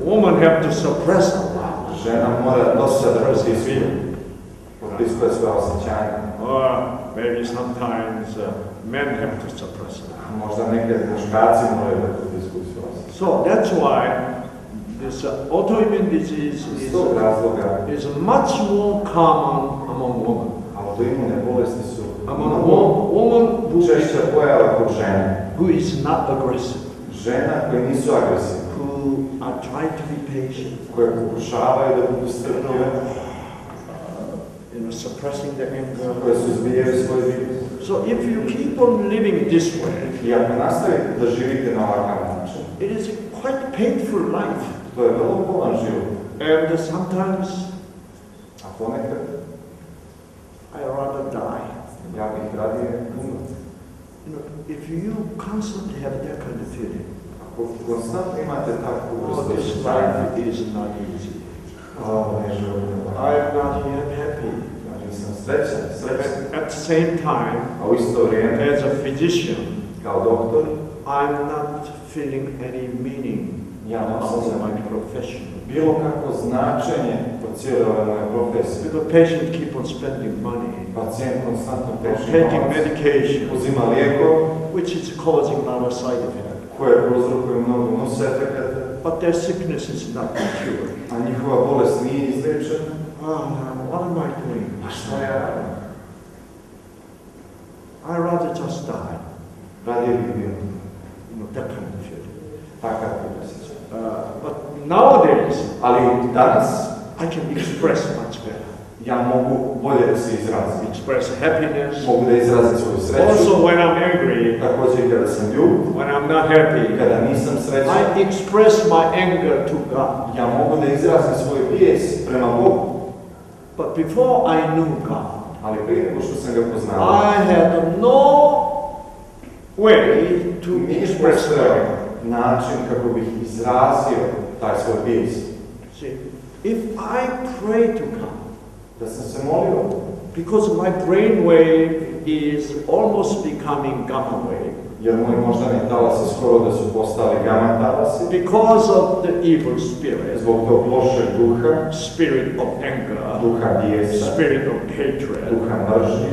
women have to suppress a lot. žena mora dosta da potiskuje svoje osjećanja. Or maybe sometimes men have to suppress it. Možda nekad muškarci moraju da potiskuju svoje osjećanje. So that's why this autoimmune disease Iz tog razloga is much more common among women. autoimune bolesti su Among women češća pojava kod žena. who is not aggressive, Žena koje nisu agresivne, who are trying to be patient, koje pokušavaju da budu strpljive, suppressing the anger. koje suzbijaju svoj virus. So if you keep on living this way, I ako nastavite da živite na ovakav način, it is a quite painful life. to je vrlo bolan život. And sometimes A ponekad, I rather die. ja bih radije umro. If you constantly have that kind of feeling, Ako konstantno imate takvu vrstu this osjećanja, life is not easy. ne život ne I am not yet happy. nisam srećan, At the same time, a u isto vrijeme, as a physician, kao doktor, I'm not feeling any meaning ja ne of osjećam my profession. bilo kakvo značenje od cijele ove moje profesije. The patient keep on spending money, Pacijent konstantno troši taking novac, medication, uzima lijekove which is causing a lot of side effects. koje prouzrokuju mnogo nusefekata, But their sickness is not cured. a njihova bolest nije izliječena. What am I doing? A šta ja radim? I rather just die. Radije bih bio That kind of feeling. takav osjećaj. But nowadays, Ali danas I can express much better. ja mogu bolje da se izrazim. Express happiness. Mogu da izrazim svoju sreću. Also, when I'm angry, Također i kada sam ljub, when I'm not happy, kada nisam srećan, I express my anger to God. ja mogu da izrazim svoj bijes prema Bogu. But before I knew God, Ali prije nego što sam ga poznao, I had no way to nije express my postojao anger. način kako bih izrazio taj svoj bijes. See, if I pray to God, Da sam se molio, because my brain wave is almost becoming gamma wave, jer moji moždani talasi skoro da su postali gama talasi, because of the evil spirit, zbog tog lošeg duha, spirit of anger, duha bijesa, spirit of hatred. duha mržnje.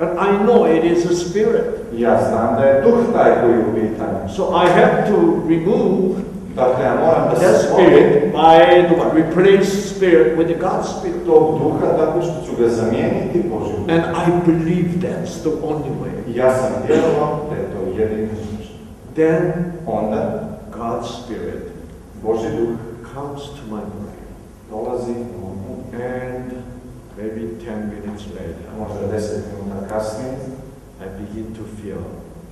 And I know it is a spirit. Ja znam da je duh taj koji je u pitanju. So I have to remove Dakle, ja moram da that se spomenem spirit by replace spirit with the God spirit. tog duha tako što ću ga zamijeniti Božim. And I believe that's the only way. I ja sam vjerovao da je to jedini način. Then Onda God's spirit Božji duh comes to my brain. dolazi u moj And maybe 10 minutes later, možda 10 minuta kasnije, I begin to feel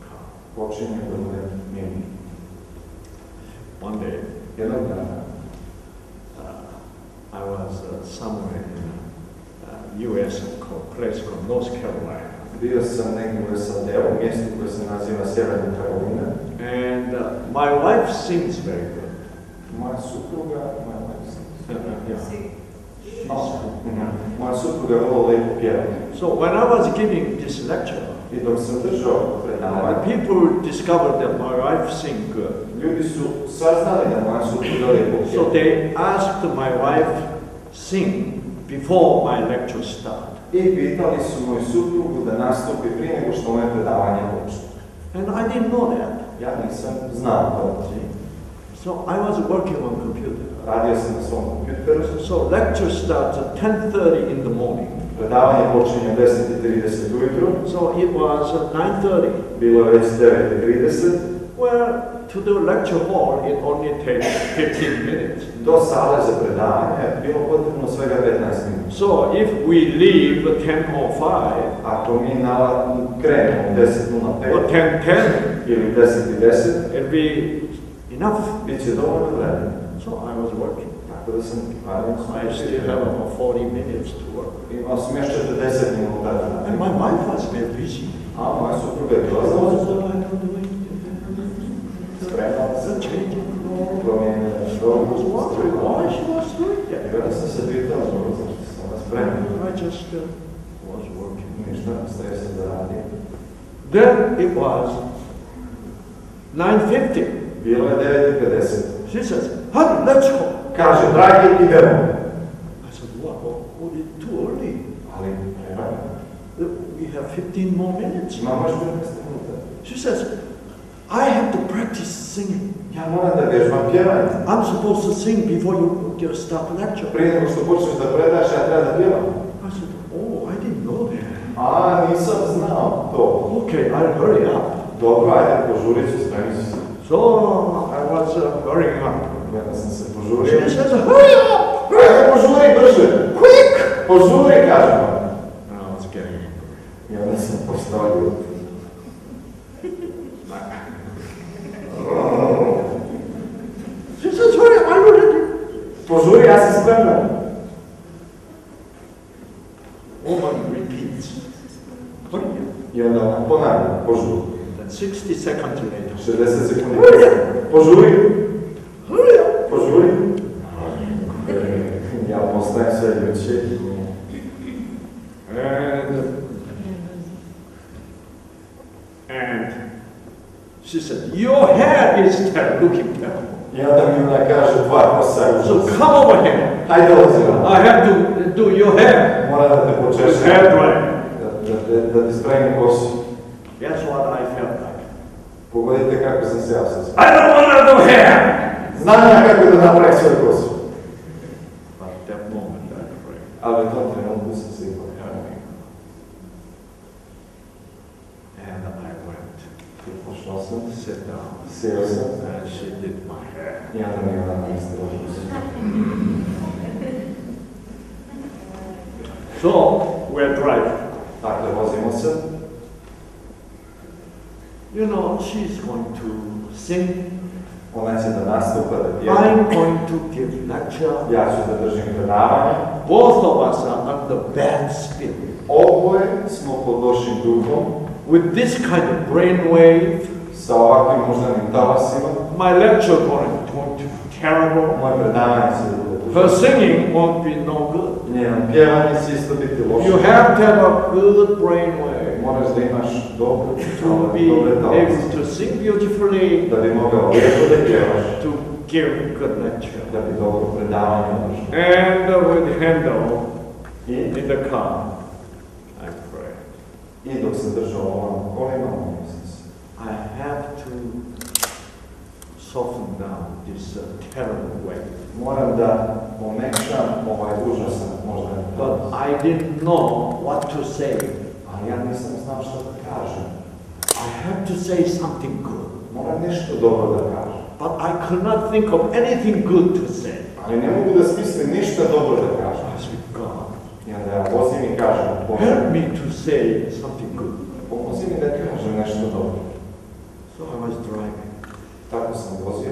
calm. počinje da budem mirni. One day, Jednog dana, I was somewhere in U.S. place called North Carolina. bio sam negdje u SAD-u, mjestu koje se naziva Sjeverna Karolina. And my wife sings very good. Moja supruga, Yeah. moja supruga vrlo lepo pjeva. So when I was giving this lecture, I dok sam držao predavanje, the people discovered that my wife sings good. ljudi su saznali da moja supruga lepo So pjeva. they asked my wife sing before my lecture started. I pitali su moju suprugu da nastupi prije nego što moje predavanje počne. And I didn't know that. Ja nisam znao to. So I was working on computer. Radio sam na svom kompjuteru. So lecture starts at 10:30 in the morning. Predavanje počinje u 10:30 ujutro. So it was at 9:30. Bilo je već 9:30. Well, to the lecture hall it only takes 15 minutes. Do sale za predavanje je bilo potrebno svega 15 minuta. So if we leave at 10:05 Ako mi krenemo u 10:05 or 10:10, ili 10:10, it'll be enough. bit će dovoljno vremena. So I was working. Tako da sam radio I still have about 40 minutes to work. Imao sam još 40 minuta da And radim. my wife was very busy. A moja supruga je bila What was zauzeta. I doing? Spremala se, Changing clothes. promijenila I was štogu, wondering why she was doing I that. onda sam se pitao zašto sam vas spremila. I just was working. Ništa, staje se da radim. Then it was 9:50. Bilo je 9:50. She says, "Honey, let's go." Kaže, dragi, idemo. I said, "Wow, it's too early. Ali, prerano. We have 15 more minutes." Imamo još 15 minuta. She says, "I have to practice singing." Ja moram da vježbam pjevanje. I'm supposed to sing before you start the lecture. Prije nego što počneš da predaš, ja treba da pjevam. I said, oh, I didn't know that. A, nisam znao to. Okay, I'll hurry up. Dobro, ajde, požurit ću, spremit ću se. So I was hurrying up. Ja sam se požurio. She says, hurry up! Ajde, požuri brže! Quick! Požuri, kažem. And I was getting angry. I onda sam postao ljut. She says, hurry up, I'm ready. Požuri, ja sam spreman. Woman repeats, hurry up. I onda ona ponavlja, požuri. Then 60 seconds later, 60 sekundi. hurry up! Požuri! Hurry up! Požuri! Ja postajem sve ljuće. And she said, your hair is looking terrible. I onda mi ona kaže, tvoja kosa je So užasna. come over here. Hajde ozirno. I have to do your hair. Moram da te počešam. Hair dry. Da ti spremim kosu. Guess what I felt like? Pogledajte kako sam se ja sad. I don't want to do hair. Znam ja kako da napravim svoju kosu. But at that moment I prayed. Ali u tom trenutku sam se ipak hranio. And I went. I pošao sam, Sit down. sjeo sam. And she did my hair. I onda mi je ona nastavila kosu. So we're driving. Dakle, vozimo se. You know, she's going to sing. Ona će da nastupa, da pjeva. I'm going to give lecture. Ja ću da držim predavanje. Both of us are under bad spirit. Oboje smo pod lošim duhom. With this kind of brainwave, Sa ovakvim moždanim talasima. my lecture going to be terrible. Moje predavanje će da bude Her užasno. singing won't be no good. Njeno pjevanje će isto biti loše. You have to have a good brainwave Moraš da imaš dobre to be talase. able to sing beautifully, Da bi mogao lijepo da pjevaš. to give good lecture. Da bi dobro predavanje održao. And with Handel I, in the car, I pray. I dok sam držao ovom kolima, molio sam se. I have to soften down this terrible way. Moram da omekšam ovaj užasan moždani But talas. I didn't know what to say. Ali ja nisam znao šta da kažem. I have to say something good. Moram nešto dobro da kažem. But I could not think of anything good to say. Ali ne mogu da smislim ništa dobro da kažem. I said, God, I onda ja vozim i kažem, Bože, help me to say something good. pomozi mi da kažem nešto dobro. So I was driving. Tako sam vozio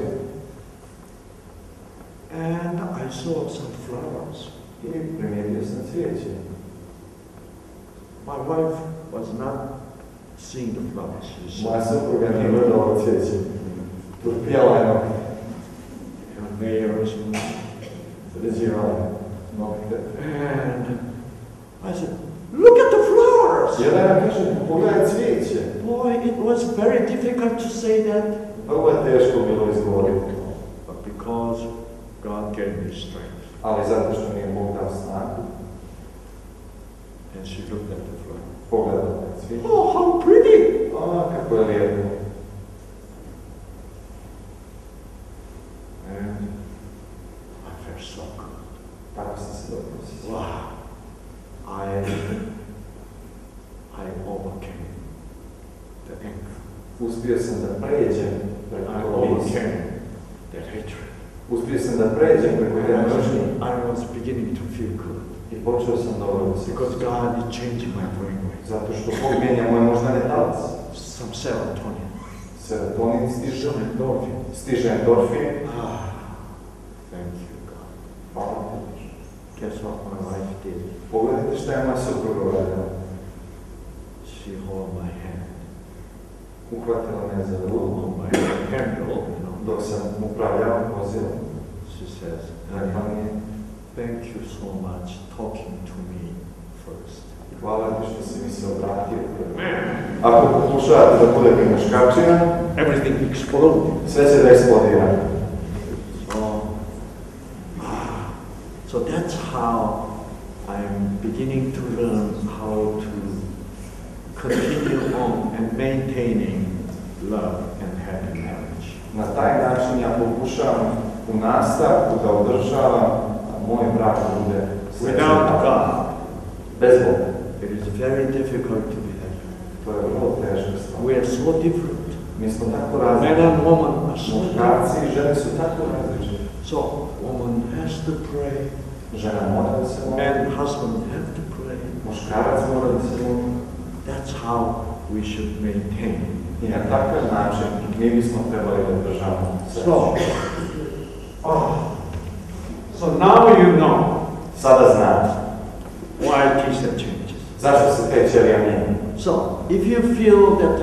And I saw some flowers. i primijetio sam cvijeće. My wife was not seeing the flowers. She Moja said, supruga nije gledala cvijeće. Turpijala je noge, her nails. sređivala je nokte. And I said, look at the flowers. Jedan ja kaže, pogledaj cvijeće. Boy, it was very difficult to say that. Vrlo je teško bilo izgovoriti. But because God gave me strength. Ali zato što mi je Bog dao snagu, And she looked at the flower. pogledala je cvijeće. Oh, how pretty! A, kako je lijepo. And I felt so good. Tako sam se dobro osjećao. Wow. I overcame the anger. Uspio sam da pređem preko I komisije. overcame that hatred. Uspio sam da pređem preko te mržnje I was beginning to feel good. i počeo sam dobro da se Because God is changing my brainwaves. zato što Bog mijenja moje moždane talase. Some serotonin, Serotonin stiže, some endorphin. stiže endorfin. Thank you, God. Hvala ti, Bože. Guess what my wife did? Pogledajte šta je moja supruga uradila. She held my hand. Uhvatila me za ruku On my handle, dok sam upravljao vozilom. She says, Rekla mi je, thank you so much talking to me first. hvala ti što si mi se obratio. Ako pokušavate da budete meškačina, Everything exploded. sve će da eksplodira. So that's how I'm beginning to learn how to continue on and maintaining love and happy marriage. Na taj način ja pokušavam u nastavku da održavam moj brak bude Without God, bez Boga. it is very difficult to be happy. To je vrlo teška stvar. We are so different. Mi smo tako Men različiti. and women are so different. Muškarci i žene su tako različiti. So, woman has to pray, Žena mora da se moli, and husband have to pray. muškarac mora da se moli. That's how we should maintain. I na takav način mi bismo trebali da državamo sve. So now you know Sada znate why T-cell changes. zašto se te ćelija mijenjaju. So, if you feel that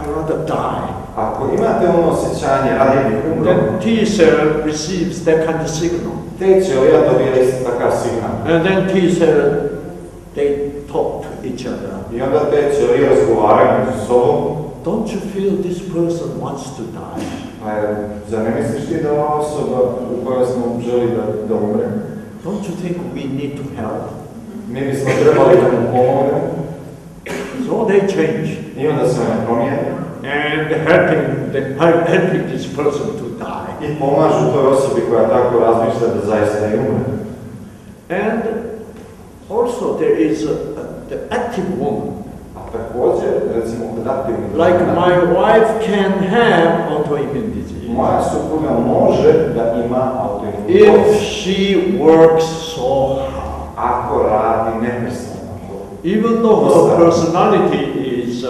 I rather die, Ako imate ono osjećanje radi bih umro, then T-cell receives that kind of signal. te ćelija dobija isti takav signal. And then T-cell, they talk to each other. I onda te ćelije razgovaraju među sobom. Don't you feel this person wants to die? Zar ne misliš ti da ova osoba u kojoj smo želi da umre? Don't you think we need to help? Mi bismo trebali da mu pomognemo. So they change. I onda se one promijene. And helping this person to die. I pomažu toj osobi koja tako razmišlja da zaista i umre. And also there is the active woman. A također, recimo kod aktivnih Like žena, my wife can have autoimmune disease moja supruga može da ima autoimunu if bolest. she works so hard. Ako radi neprestano. Even though her personality is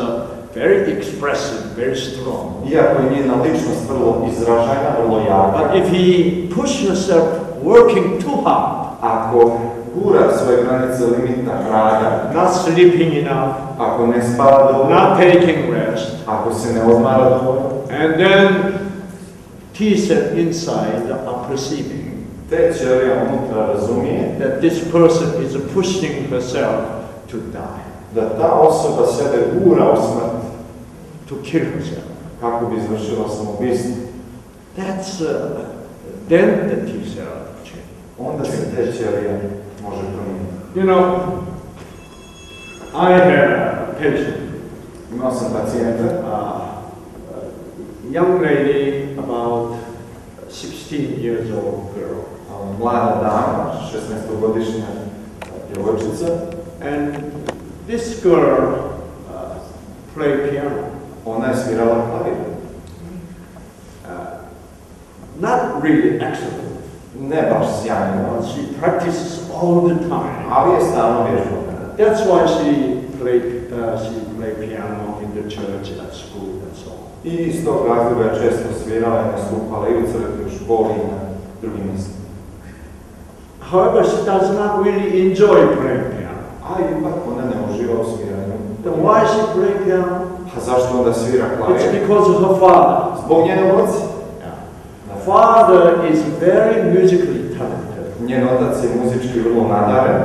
very expressive, very strong. Iako je njena ličnost vrlo izražajna, vrlo jaka. But if he push herself working too hard, Ako gura svoje granice limita rada, not sleeping enough, ako ne spava dovoljno, not taking rest, ako se ne odmara dovoljno, and then T-cell inside are perceiving te ćelija unutra razumije that this person is pushing herself to die, da ta osoba sebe gura u smrt to kill herself. kako bi izvršila samoubistvo. That's then the T-cell change. Onda se te ćelije može promijeniti. You know, I had a patient, Imao sam pacijenta, young lady, about 16 years old girl, mlada dama, 16-godišnja djevojčica, and this girl played piano. ona je svirala klavir. Not really excellent, Ne baš sjajno, but she practices all the time. ali je stalno vježbala. That's why she played piano in the church, at school, and so on. I iz tog razloga je često svirala i nastupala i u crkvi, u školi i na drugim mjestima. However, she does not really enjoy playing piano. A ipak ona ne uživa u sviranju. Then why she play piano? A zašto onda svira It's klavir? because of her father. Zbog njenog oca. The father is very musically talented. Njen otac je muzički vrlo nadaren,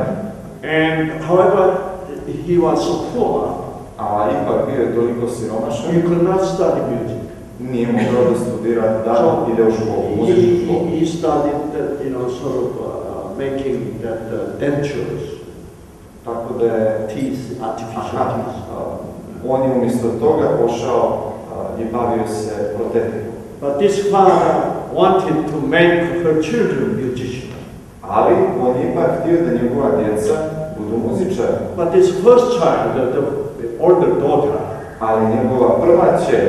And however, he was so poor, a ipak bio je toliko siromašan, he could not study music. nije mogao da studira, da ide u školu, muzičku školu. He studied, sort of making that dentures, Tako da je teeth, artificial Aha. teeth. On je umjesto toga pošao i bavio se protetikom. But this father wanted to make her children musicians. Ali on je ipak htio da njegova djeca budu muzičari. But this first child, the older daughter, Ali njegova prva čer,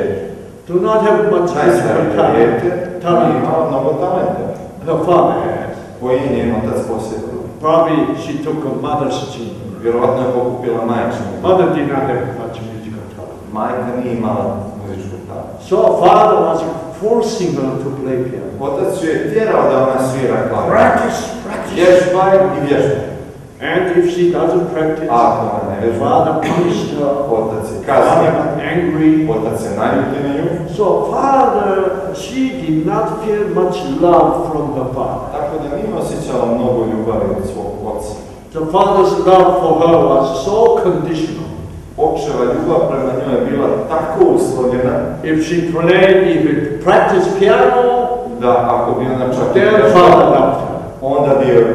do not have much musical najstarije dijete, talent. nije imao mnogo talenta, Her father has. koji je njen otac posjedio. Probably she took her mother's gene. Vjerovatno je pokupila majčinu. Mother did not have much musical talent. Majka nije imala muzičkog talenta. So father was forcing her to play piano. Otac ju je tjerao da ona svira klavir. Practice, practice. Vježbaj i vježbaj. And if she doesn't practice, A ako ona ne vježba, father punished her. otac je Father kaznio, got angry. otac je naljuti na nju. So father, she did not feel much love from her father. Tako da nije osjećala mnogo ljubavi od svog oca. The father's love for her was so conditional. Očeva ljubav prema njoj je bila tako uslovljena If she practiced piano, da ako bi ona čak i then vježbala, father loved her. onda bi joj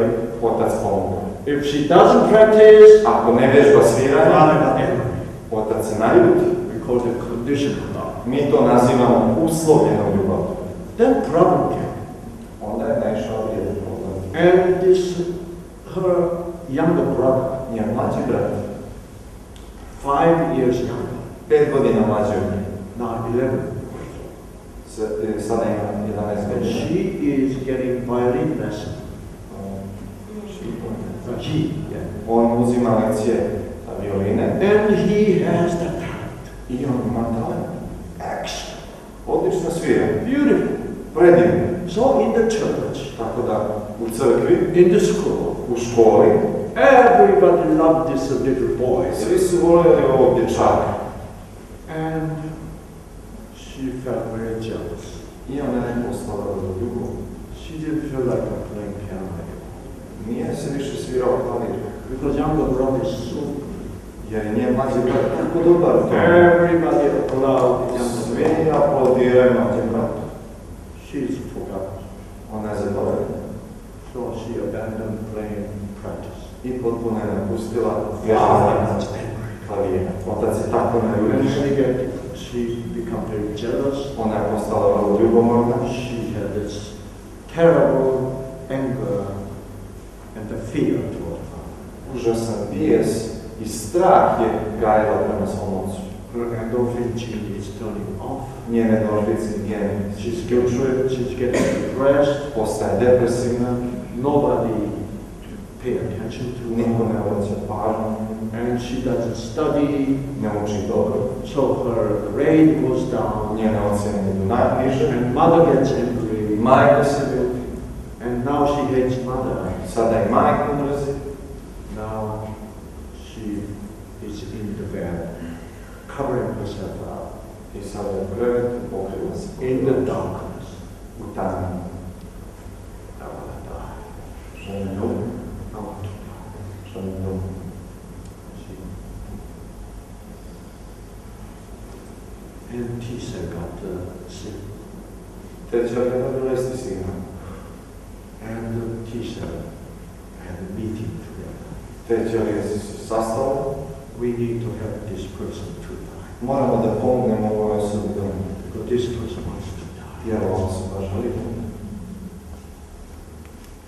otac pomogao. If she doesn't practice, Ako ne vježba sviranje, father got angry. otac se naljuti. We call it conditional love. Mi to nazivamo uslovljenom ljubav. Then problem came. Onda je naišao jedan problem. And this, her younger brother, Njen mlađi brat, 5 years younger, 5 godina mlađi od nje, now 11. sada ima 11 And godina. she is getting violin lesson. Yeah. On uzima lekcije violine And he has the talent. i on ima talent. Action. Odlično svira. Beautiful. Predivno. So in the church, Tako da u crkvi, in the school, u školi, everybody loved this little boy. svi su voljeli ovog dječaka. And she felt very jealous. I ona je postala ljubav. She didn't feel like playing piano anymore. Nije se više svirao klavir. Because younger brother is so good. Jer je njen mlađi brat tako dobar. Everybody applauded younger Svi brother. aplaudiraju mlađem bratu. She's forgotten. Ona je zaboravila. So she abandoned playing practice. I potpuno je napustila vježbanje klavira. Otac je tako naljubljen. She became very jealous. Ona je postala vrlo ljubomorna. She had this terrible anger and the fear toward her. Užasan bijes i strah je gajila prema svom ocu. Her endorphin gene is turning off. Njen endorfinski gen She's getting depressed. postaje depresivna. Nobody pay attention to Niko her. ne obraća pažnju. And she doesn't study. Ne uči dobro. So her grade goes down. Njene ocjene idu najniže. And mother gets angry. Majka se ljuti. And now she hates mother. Sada i majku mrzi. Now she is in the bed, covering herself up I sada je u krevetu, pokrila se. in the darkness. U tami. I want to die. Želim ljubav. I want to die. Želim ljubav. And Tisa got sick. Tečer je na bolesti sigurno. And Tisa had a meeting together. Tečer je se sastala. We need to help this person to die. Moramo da pomognemo ovoj osobi da umre. Because this person wants to die. Jer ova osoba želi da umre.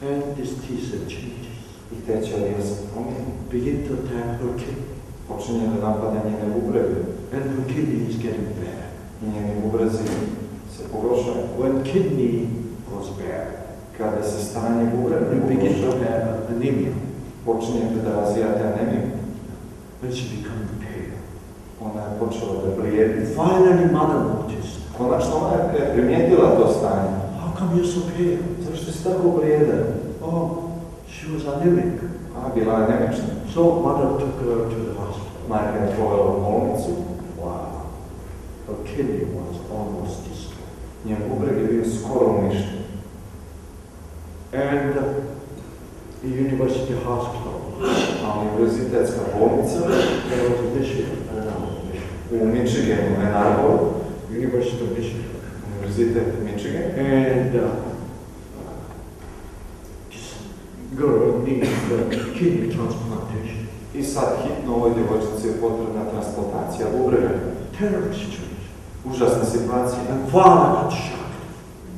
And this Tisa changes. I tečer je se promijeni. Begin to attack her kidney. Počinje da napada njene bubrege. And her kidney is getting bad. I njeni bubrezi se pogoršaju. When kidney goes bad, Kada se stanje bubrega you begin to pogorša, have anemia. počinjete da razvijate anemiju. When she becomes pale. Ona je počela da blijedi. Finally, mother noticed. Konačno majka je primijetila to stanje. How come you're so pale? Zašto si tako blijeda? Oh, she was anemic. A, bila je anemična. So mother took her to the hospital. Majka je povela u bolnicu. Wow. Her kidney was almost destroyed. Njen bubreg je bio skoro uništen. And the university hospital, A univerzitetska bolnica there was a Michigan, u Michiganu, Ann Arbor, University of Michigan. univerzitet Michigan. And this girl needs kidney transplantation. I sad hitno ovoj djevojčici je potrebna transplantacija bubrega. Terrible situation. Užasna situacija. And father got shocked.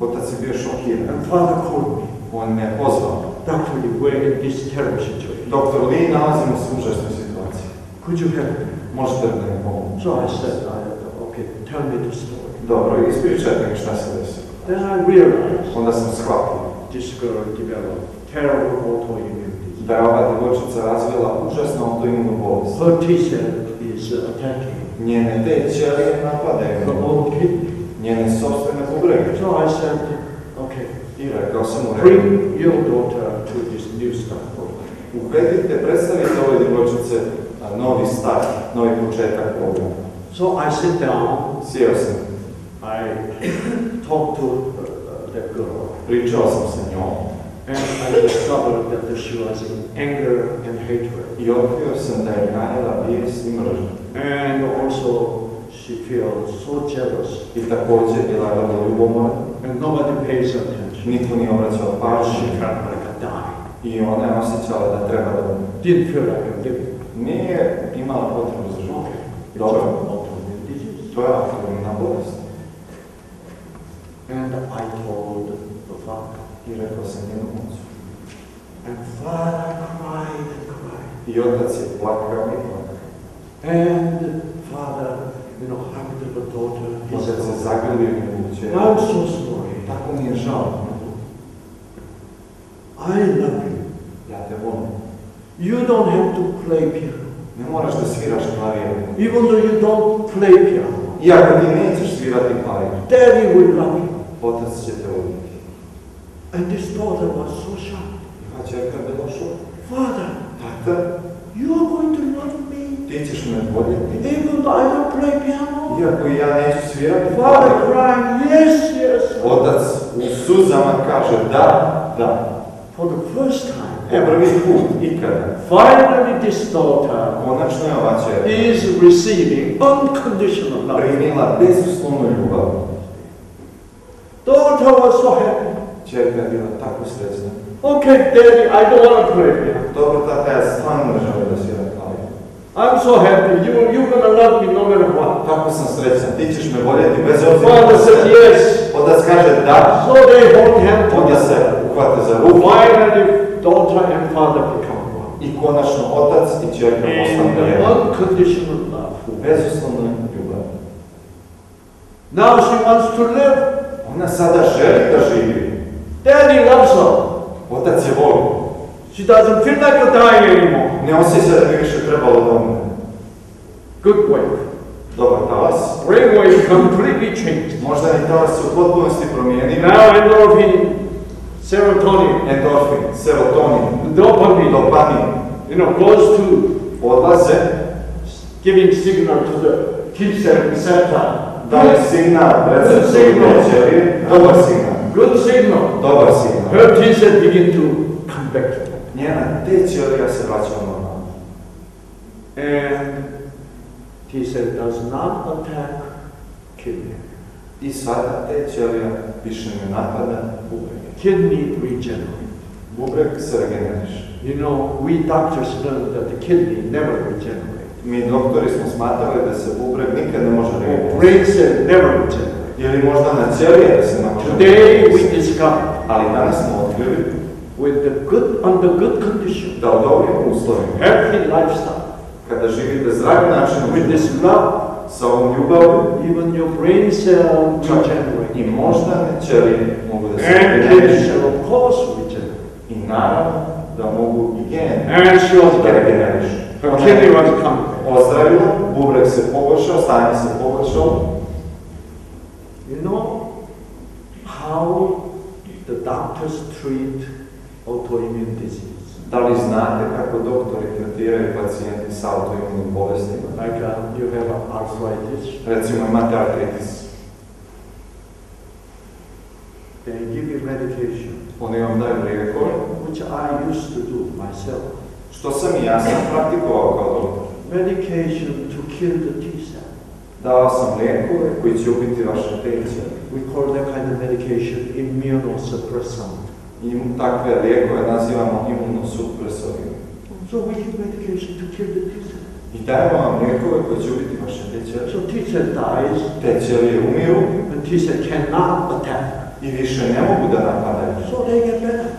Otac je bio šokiran. And father called me. On me je pozvao. Doctor, we're in this terrible situation. Doktor Lee, nalazimo se u užasnoj situaciji. Could you help me? Možete li da mi pomoći? So I said, okay, tell me the story. Dobro, ispričajte mi šta se desilo. Then I realized Onda sam shvatio this girl developed terrible autoimmune disease. da je ova djevojčica razvila užasnu autoimunu bolest. Her T-cell is attacking Njene te ćelije her napadaju own kidney. njene sopstvene bubrege. So I said, okay, I rekao sam mu, bring your daughter to this new start program. uvedite, predstavite ovoj djevojčice novi start, novi početak programa. So I sit down, Sjeo sam, I talked to that girl, pričao sam sa njom and I discovered that she was in anger and hatred. i otkrio sam da je hranila bijes i mržnju. And also, she feels so jealous, I također bila vrlo ljubomorna, and nobody pays attention. nitko nije obraćao She pažnju felt like a dying. i ona je osjećala da treba da umre. Didn't feel like a living. Nije imala potrebu za život. Okay. It's Dobro, an autoimmune disease. to je autoimuna bolest. And I told the father. I rekao sam njenom ocu. And father cried and cried. I otac je plakao i plakao. And father, hugged the daughter. He Otac se said, zagrlio njegovu kćer. I'm so sorry. Tako mi je žao. I love you. Ja te volim. You don't have to play piano. Ne moraš da sviraš klavir. Even though you don't play piano. Iako ti nećeš svirati klavir. Daddy will love you. Otac će te voljeti. And this daughter was so shocked. A čerka bila šok. Father, Tata, you are going to love me. ti ćeš me voljeti. Even though I don't play piano. Iako ja neću svirati Father klavir. crying, yes, yes. Otac u suzama kaže da, da. For the first time Po prvi put, ikada. finally this daughter Konačno je ova čerka is receiving unconditional love. primila bezuslovnu ljubav. Daughter was so happy. Čerka je bila tako srećna. Okay, Daddy, I don't want to play piano. Dobro, tata, ja stvarno ne želim da sviram klavir. I'm so happy. You're going to love me no matter what. Tako sam srećan, ti ćeš me voljeti bez obzira. Father said yes. Otac kaže da, So they hold hands onda together. se uhvate za ruku. Finally, daughter and father become one. I konačno otac i čerka In postanu the jedno. unconditional love. U bezuslovnoj ljubavi. Now she wants to live. Ona sada želi da živi. Daddy loves her. Otac je voli. She doesn't feel like dying anymore. Ne osjeća da bi više trebalo da umre. Good wave. Dobar talas. Brainwave completely changed. Možda ni talas se u potpunosti promijenio. Now endorphin, serotonin, Endorfin, serotonin, dopamine, dopamin goes to odlaze, giving signal to the T-cell receptor. daju signal receptoru ćelije, dobar signal, Good signal. dobar signal. Her T-cell begin to come back. Njena te ćelija se vraća u normalno. And T-cell does not attack kidney. I sada te ćelija više ne napada bubreg. Kidney regenerate. Bubreg se regeneriše. We doctors learned that the kidney never regenerates. Mi doktori smo smatrali da se bubreg nikad ne može regenerisati. Brain cell never regenerates. Ili možda na ćelije da se ne može Today we regenerisati. discover Ali danas smo otkrili under good condition, da u dobrim uslovima, healthy lifestyle, kada živite zdravim načinom, with this love, sa ovom ljubavlju, even your brain cell regenerate. i moždane ćelije mogu da se And kidney regenerišu. cell of course regenerate. I naravno da mogu i gene And she was da getting regenerišu. her Ona kidney je was coming. ozdravila, bubreg se poboljšao, stanje se poboljšao. You know how the doctors treat autoimmune disease? Da li znate kako doktori tretiraju pacijenti sa autoimunim bolestima? Like you have arthritis, Recimo imate artritis. they give you medication, Oni vam daju lijekove, which I used to do myself. što sam i ja sam praktikovao kao doktor. Medication to kill the T-cell. Dao sam lijekove koji će ubiti vaše T-celle. We call that kind of medication immunosuppressant. I takve lijekove nazivamo imunosupresorima. So we give medication to kill the T-cell. I dajemo vam lijekove koji će ubiti vaše T-celle. So T-cell dies, T-ćelije umiru and T-cell cannot attack. i više ne mogu da napadaju. So they get better.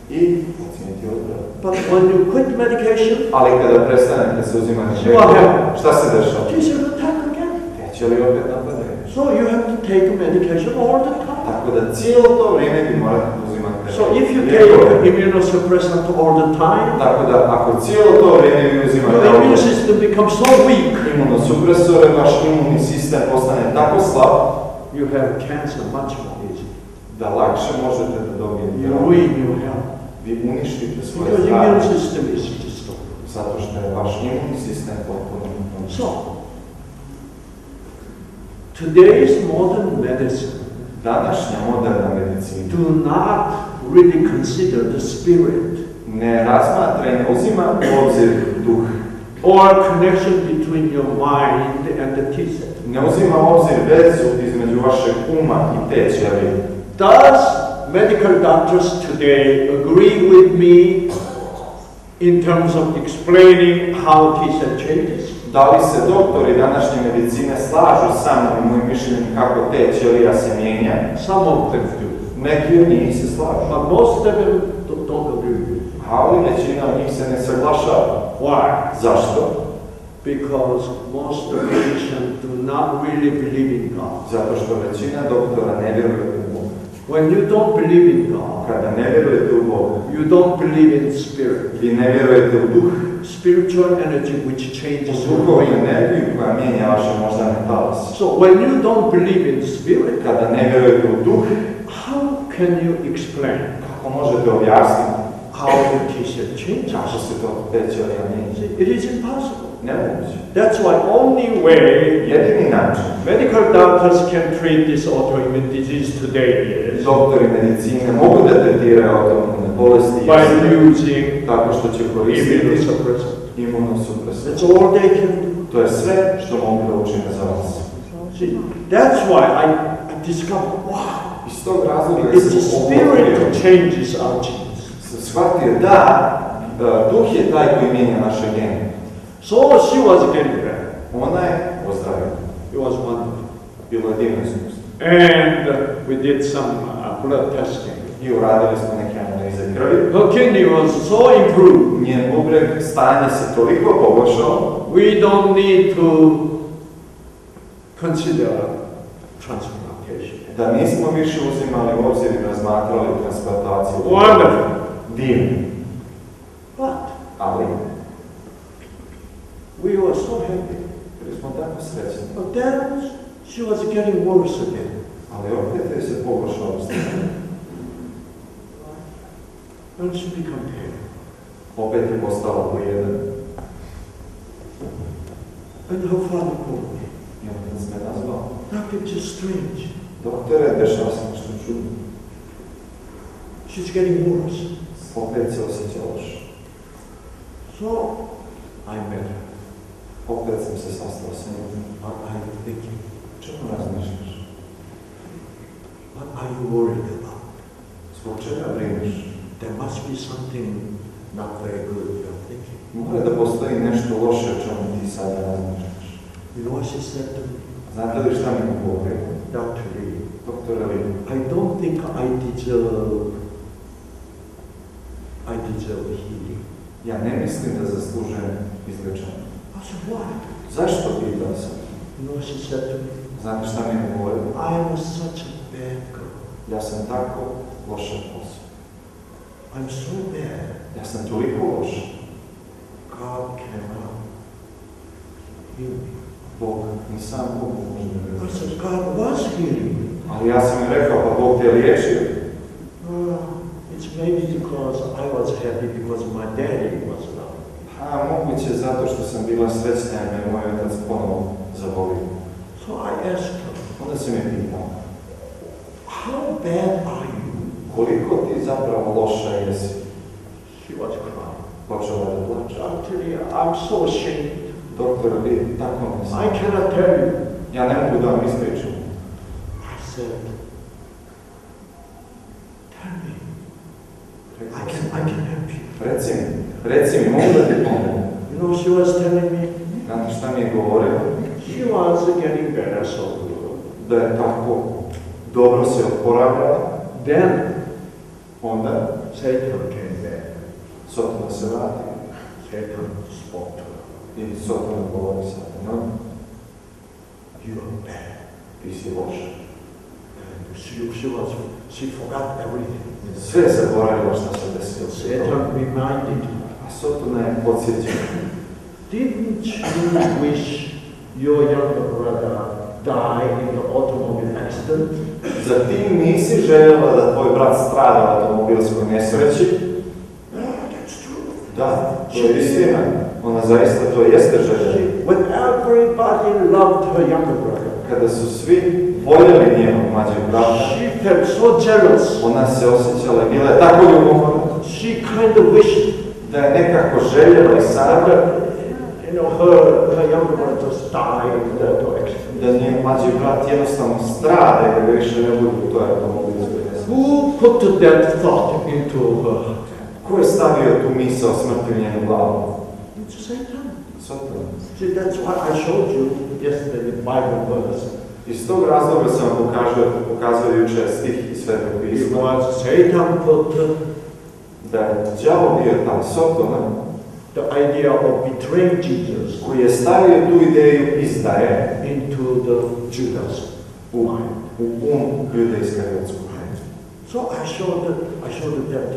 I pacijenti odbraju. But when you quit medication, Ali kada prestanete se uzimati What lijekove, happened? šta se dešava? T-cell attack again. T-ćelije opet napadaju. So you have to take medication all the time. Tako da cijelo to vrijeme vi morate uzimati So if you lijekove. take immunosuppressant all the time, Tako da ako cijelo to vrijeme vi uzimate your immune system becomes so weak, imunosupresore, vaš imunni sistem postane tako slab you have cancer much more easy. da lakše možete da dobijete You rak. ruin your health. Vi uništite svoje Because zdravlje immune system is destroyed. zato što je vaš imunni sistem potpuno uništen. So, today's modern medicine Današnja moderna medicina do not really consider the spirit ne razmatra i ne uzima u obzir duh. or connection between your mind and the T-cell. Ne uzima u obzir vezu između vašeg uma i te ćelije. Does medical doctors today agree with me in terms of explaining how T-cell changes? Da li se doktori današnje medicine slažu sa mnom i mojim mišljenjem kako te ćelija se mijenja? Some of them do. Neki od njih se slažu. But most of them don't agree with it. Ali većina od njih se ne saglašava. Why? Zašto? Because most physicians do not really believe in God. Zato što većina doktora ne vjeruje u Boga. When you don't believe in God, Kada ne vjerujete u Boga, you don't believe in spirit. vi ne vjerujete u duh. Spiritual energy which changes your Duhovnu brain. energiju koja mijenja vaše moždane talase. So when you don't believe in spirit, Kada ne vjerujete u duh, how can you explain kako možete objasniti how the tissue changes? kako se to te ćelija mijenja? It is impossible. Nemoguće. That's why only way Jedini način medical doctors can treat this autoimmune disease today is doktori medicine mogu da tretiraju autoimune bolesti by using tako što će koristiti immunosuppressant. imunosupresor. That's all they can do. To je sve što mogu da učine za vas. See, that's why I discovered, wow, Iz tog razloga it's the spirit that changes our genes. shvatio da duh je taj koji mijenja naše gene. So she was getting better. Ona je ozdravila. It was wonderful. Bilo je divno iskustvo. And we did some blood testing. I uradili smo neke analize krvi. Her kidney was so improved. Njen bubreg stanje se toliko poboljšalo. We don't need to consider transplantation. Da nismo više uzimali u obzir i razmatrali transplantaciju. Wonderful. Divno. But Ali we were so happy. bili smo tako srećni. But then she was getting worse again. Ali opet je se pogoršalo stanje. And she became pale. Opet je postala pojedan. And her father called me. I onda se me nazvao. Doctor, it's just strange. Doktore, dešava se nešto čudno. She's getting worse. Opet se osjeća loše. So I met her. Opet sam se sastao s njim. What are you thinking? Čemu razmišljaš? What are you worried about? Zbog čega brineš? There must be something not very good you're thinking. Mora da postoji nešto loše o čemu ti sada razmišljaš. You know what she said to me? Znate li šta mi govori? Dr. Lee, Doktor Lee, I don't think I deserve healing. ja ne mislim da zaslužujem izlečenje. I said, why? Zašto pitao sam? You know what she said to me? Znate šta mi govori? I am such a bad girl. Ja sam tako loša osoba. I'm so bad. Ja sam toliko loša. God cannot heal me. Bog, ni sam Bog može da me I liječi. said, God was healing me. Ali ja sam mi rekao, pa Bog te liječio. It's maybe because I was happy because my daddy was alive. A moguće zato što sam bila srećna jer me moj otac ponovo zavolio. So I asked her, Onda se me pitao, how bad are you? koliko ti zapravo loša jesi? She was crying. Počela da plače. Dr. Lee, I'm so ashamed. Doktor Lee, tako mi I sam. cannot tell you. Ja ne mogu da vam ispričam. I said, tell me. I can help you. Reci mi, mogu da ti pomogu? You know, she was telling me Znate šta mi je govorila? she was getting better so good. Da je tako dobro se oporavljala. Then Onda Satan came back. Sotona se vrati. Satan spoke to her. I Sotona govori sa njom. You are bad. Ti si loš. And she forgot everything. Sve je zaboravila šta se desilo. Satan reminded her, A Sotona je podsjećala. didn't you wish your younger brother die in the automobile accident? Zar ti nisi željela da tvoj brat strada u automobilskoj nesreći? That's true. Da, to je istina. Ona zaista to jeste željela. When everybody loved her younger brother, Kada su svi voljeli njenog mlađeg brata, she felt so jealous. ona se osjećala i bila je tako ljubomorna She kind of wished da je nekako željela i sada her younger brother just died in the auto accident. da njen mlađi brat jednostavno strada i da ga više ne bude u toj automobilskoj nesreći. Who put that thought into her? Ko je stavio tu misao smrti u njenu glavu? It's Satan. Sotona. See, that's why I showed you yesterday the Bible verse. Iz tog razloga sam vam pokazao juče stih iz Svetog It pisma. was Satan put Da je đavo bio taj Sotona, the idea of betraying Jesus koji je stavio tu ideju izdaje into the Judas mind. u Juda Iskariotskog. So I showed that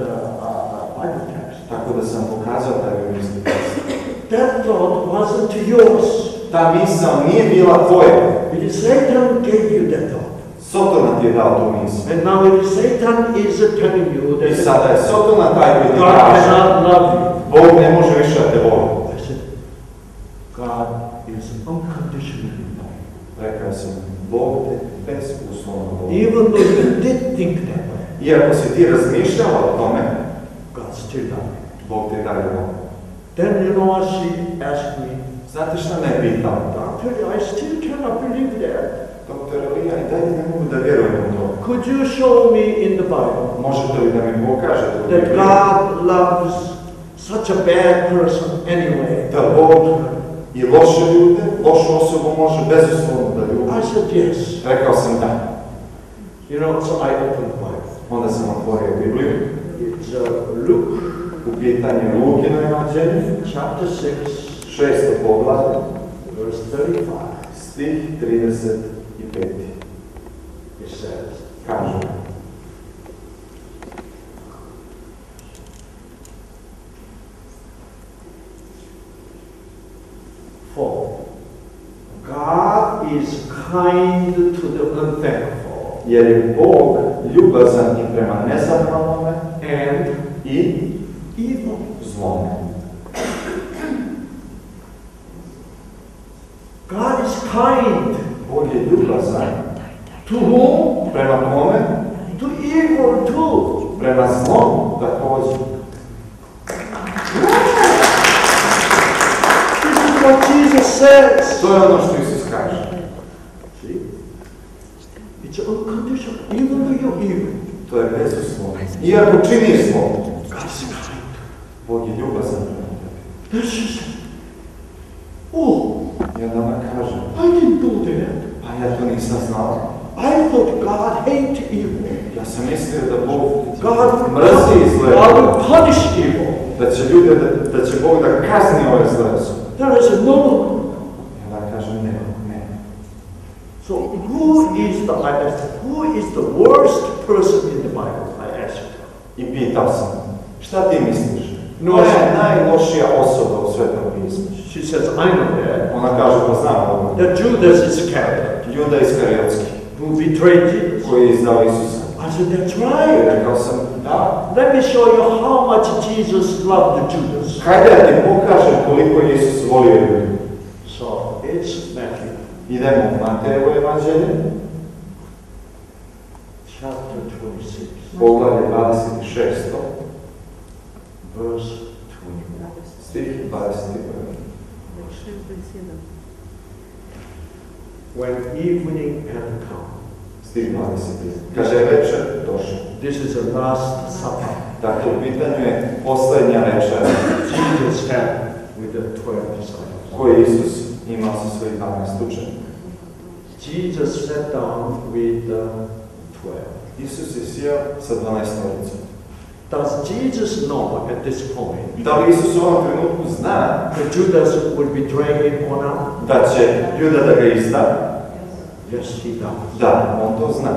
Bible text. Tako da sam pokazao taj biblijski tekst. That thought wasn't yours. Ta misao nije bila tvoja. It is Satan gave you that thought. Sotona ti je dao tu misao. And now it is Satan is telling you I that sada je Sotona taj koji ti God kaže, cannot love you. Bog ne može više da te voli. I said, God is unconditionally loving. Rekao sam, Bog te bezuslovno voli. Even though you did think that way, Iako si ti razmišljala o tome, God still loves you. Bog te dalje voli. Then you know what she asked me? Znate šta me je pitala? Doctor, I still cannot believe that. Doktor Elija, i dalje ne mogu da vjerujem u to. Could you show me in the Bible Možete li da mi pokažete u that Bibliji God loves such a bad person anyway? da Bog i loše ljude, lošu osobu može bezuslovno da ljubi? I said yes. Rekao sam da. You know, so I opened the Bible. Onda sam otvorio Bibliju. It's Luke U pitanju Lukino evanđelje, chapter 6, 6. poglavlje, verse 35. stih 35. It says, Kaže, for God is kind to the unthankful jer je Bog ljubazan i prema nezahvalnome and i evil. zlome. God is kind. Bog je ljubazan To whom? prema kome? To evil too. Prema zlom također. This is what Jesus says. To je ono što Isus kaže. See? It's unconditional. Even though you're evil, To je bezuslovno. Iako činiš zlo, God is kind. Bog je ljubazan prema tebi. This is. Oh, I onda ona kaže, I didn't know that. pa ja to nisam znao. I thought God hated evil. Ja sam mislio da Bog God mrzi zle. God will punish evil. Da će Bog da kazni ove zle osobe. There is no. I onda kaže, ne. So who is the worst person in the Bible? I asked her. I pitao sam, šta ti misliš? No, Koja je najlošija osoba u Svetom pismu? She says, I know that. Ona kaže, pa znam ovo. That Judas Iscariot, Juda Iskariotski, who betrayed Jesus. koji je izdao Isusa. I said, that's I right. rekao sam, da. Let me show you how much Jesus loved the Judas. Hajde da ti pokažem koliko je Isus volio ljudi. So it's Matthew, Idemo u Matejevo evanđelje, chapter 26, poglavlje 26, verse 21. stih 21. When evening had come, Stih 21. Kaže, večer došao. this is the last supper Dakle, u pitanju je posljednja večer Jesus had with the 12 disciples. koju Isus imao sa svojih 12 učenika. Jesus sat down with the 12. Isus je sjeo sa 12-oricom. Does Jesus know at this point Da li Isus u ovom trenutku zna that Judas will betray him or not? da će Juda da ga izda? Yes, he does. Da, on to zna.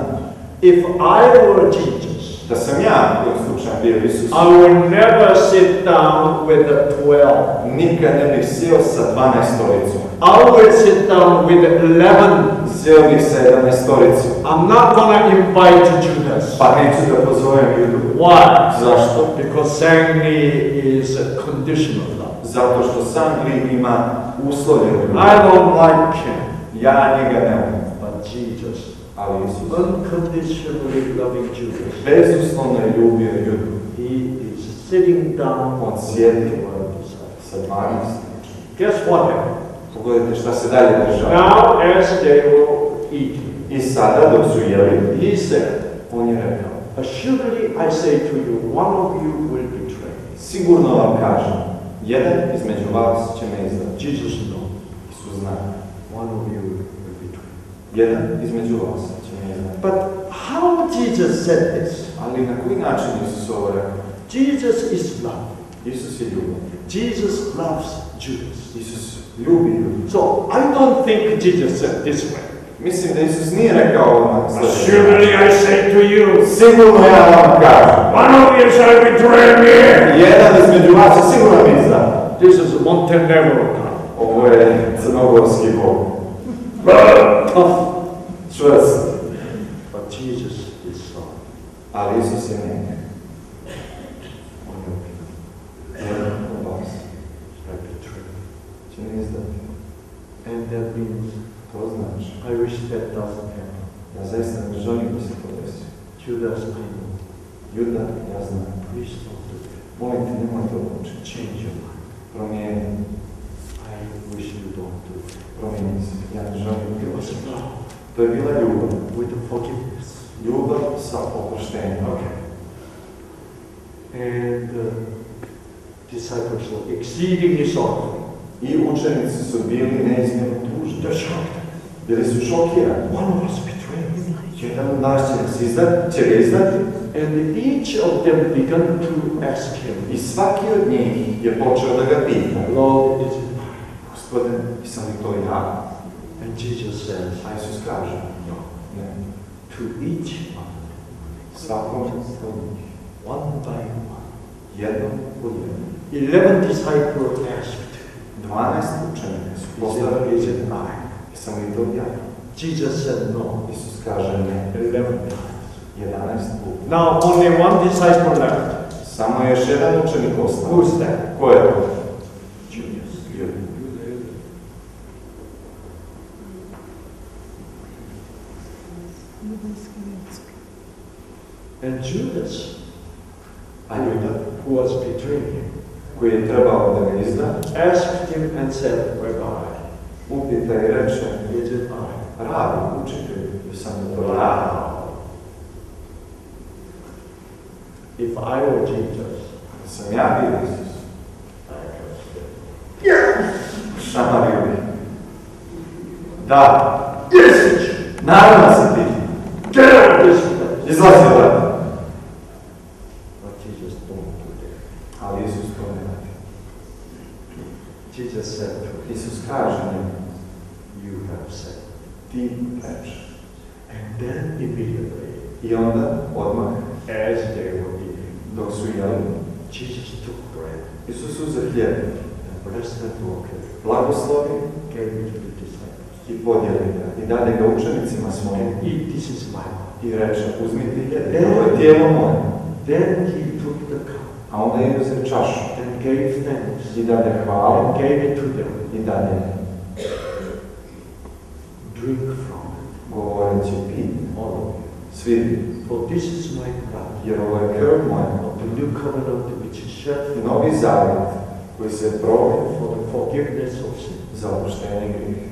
If I were Jesus, Da sam ja, kojim slučajem bio Isus, I would never sit down with the 12. nikad ne bih sjeo sa 12-oricom. I would sit down with 11. Sjeo bih sa 11-oricom. I'm not going to invite Judas. Pa neću da pozovem Judu. Why? Zašto? Because sangli is a conditional love. Zato što sam grid ima uslovljen ljubav. I don't like him, Ja njega ne volim. but Jesus, Ali Isus unconditionally loving Judas, bezuslovno je ljubio Judu. he is sitting down On with sjedi the 12 disciples. sa 12. Guess what happened? Pogledajte šta se dalje dešava. Now, as they were eating, I sada dok su jeli, he said, on je rekao, assuredly I say to you, one of you will betray me. sigurno vam kažem, Jedan između vas će me izdati. Jesus knows. Isus zna. One of you will betray. Jedan između vas će me izdati. But how Jesus said this? Ali na koji način Isus ovo rekao? Jesus is love. Isus je ljubav. Jesus loves Judas. Isus ljubi ljubav. So I don't think Jesus said this way. Mislim da Isus nije rekao odmah sljedeće. Surely I say to you, Sigurno ja vam kažem. one of you shall betray me. Jedan između vas će sigurno mi izdati. This is Montenegro time. Ovo je crnogorski bog. Tough. Čvrst. But Jesus is soft. Ali Isus je neka. One of you Jedan od vas shall betray me. će mi izdati. And that means To znači. I wish that doesn't happen. Ja zaista ne želim da se to desi. Judas, I know. Juda, ja znam. Please don't do that. Molim te, nemoj to učiti. Change your mind. Promijeni. I wish you don't do that. Promijeni se. Ja ne želim It da was učiti. love To je bila ljubav. with the forgiveness. Ljubav sa oproštenjem. Okay. And disciples were exceedingly sorrowful. I učenici su bili neizmjerno tužni. They're shocked. Bili su šokirani. One of us betrayed him. Jedan od nas će ga izdati. And each of them began to ask him, I svaki od njih je počeo da ga pita. Lord, is it I? Gospodine, jesam li to ja? And Jesus says, A Isus kaže, no. ne. To each one, Svakom od njih. one by one. Jednom po jednom. 11 disciples asked, 12 učenika su postavili, is it I? jesam li to ja? Jesus said no. Isus kaže ne. 11 times. 11 puta. Now only one disciple left. Samo još jedan učenik ostao. Who's that? Ko je to? Judas. Juda. And Judas, A Juda, who was betraying him, koji je trebao da ga izda, asked him and said, Rabbi, upita i reče, is it I? Rabi, učitelju, jesam li to ja? If I were Jesus, Sam ja bio Isus. I would say, Šamario bih. Da, yes, naravno si ti. get out of this place. Izlazi da. But Jesus don't do that. Ali Isus to ne radi. Jesus said to him, Isus kaže njemu, you have said. ti reči. And then immediately, I onda, odmah, as they were eating, dok su jeli, Jesus took bread Isus uze hljeb, and blessed and broke it, blagoslovi gave it to the disciples. i podijeli ga. I dade ga učenicima svojim. And eat, this is my body. I reče, uzmite i jedite, ovo je tijelo moje. Then he took the cup A onda je uze čašu and gave thanks i dade hvalu and gave it to them. i dade Drink from it, govoreći piti, all of you. svi vi, For this is my blood jer ovo je krv moja, of the new covenant which is shed novi zavjet koji se prolije for the forgiveness of sin. za oproštenje grijeha.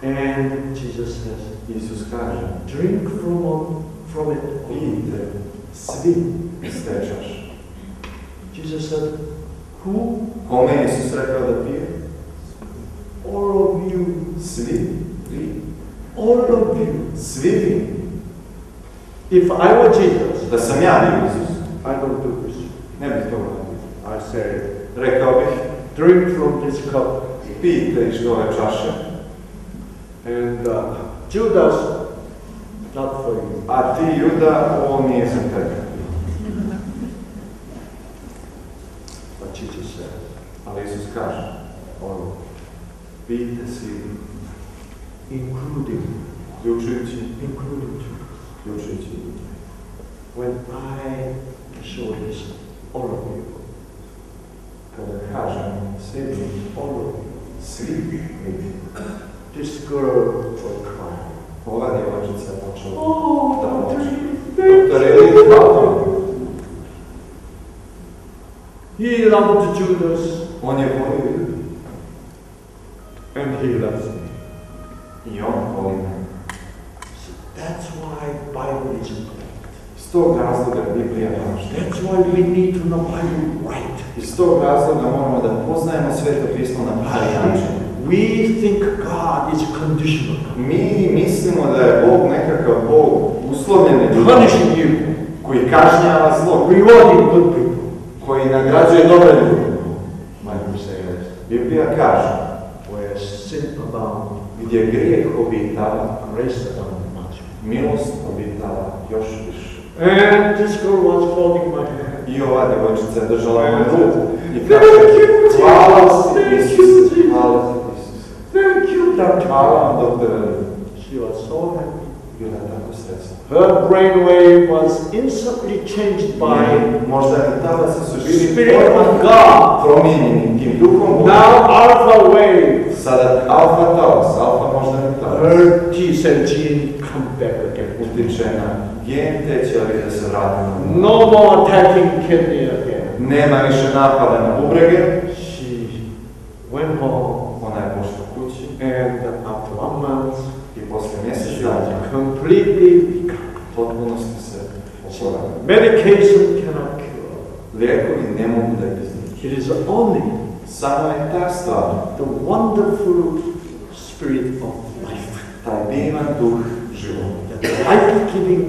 And Jesus says, Isus kaže, drink from it. pijte svi iz te čaše. Jesus said, who? Kome je Isus rekao da pije? All of you. Svi vi. All of you. Svi vi. If I were Jesus, Da sam ja bio Isus, I don't do this. ne bih to uradio. I say, Rekao bih, drink from this cup. pijte iz ove čaše, And Judas, not for you. a ti, Juda, ovo nije za tebe. But Jesus said, Ali Isus kaže, all of you. pijte svi, Including uključujući you. When I show this, all of you, kada kažem svi vi, all of you, svi vi, this girl will cry. ova djevojčica je počela Oh, da Dr. plače. Thank Doktor you. Eli, hvala. He loved Judas On je volio Judu and he loves me. i on voli me. That's why Bible is important. Iz tog razloga Biblija kaže. That's why we need to know Bible right. Iz tog razloga moramo da poznajemo Sveto pismo na pravi način. We think God is conditional. Mi mislimo da je Bog nekakav Bog uslovljeni ljudi, Punishing you. koji kažnjava zlo, Rewarding good people. koji nagrađuje dobre ljude. Bible says, Biblija kaže, where sin abounds, gdje grijeh obitava, grace abounds much. milost obitava još više. And this girl was holding my hand. I ova djevojčica je držala moju ruku i Thank kaže, you, hvala Jesus. ti, Thank Isuse, you, hvala Jesus. ti, Isuse. Thank you, doctor. Hvala vam, doktore. She was so happy. Bila je tako srećna. Her brainwave was instantly changed by Možda i talaci su bili Spirit of God. promijenjeni tim duhom Boga. Now alpha wave. Sada alfa talas, alfa možda i talas. Her T cell gene come back again. Utiče na gen te ćelije da se vrati. No more attacking kidney again. Nema više napada na bubrege. She went home Ona je pošla kući and after 1 month i posle mjesec she dana was completely potpunosti se oporavila. medication cannot cure. Lijekovi ne mogu da ih izliječe. It is only Samo je ta stvar, the wonderful spirit of life, taj divan duh života, the life-giving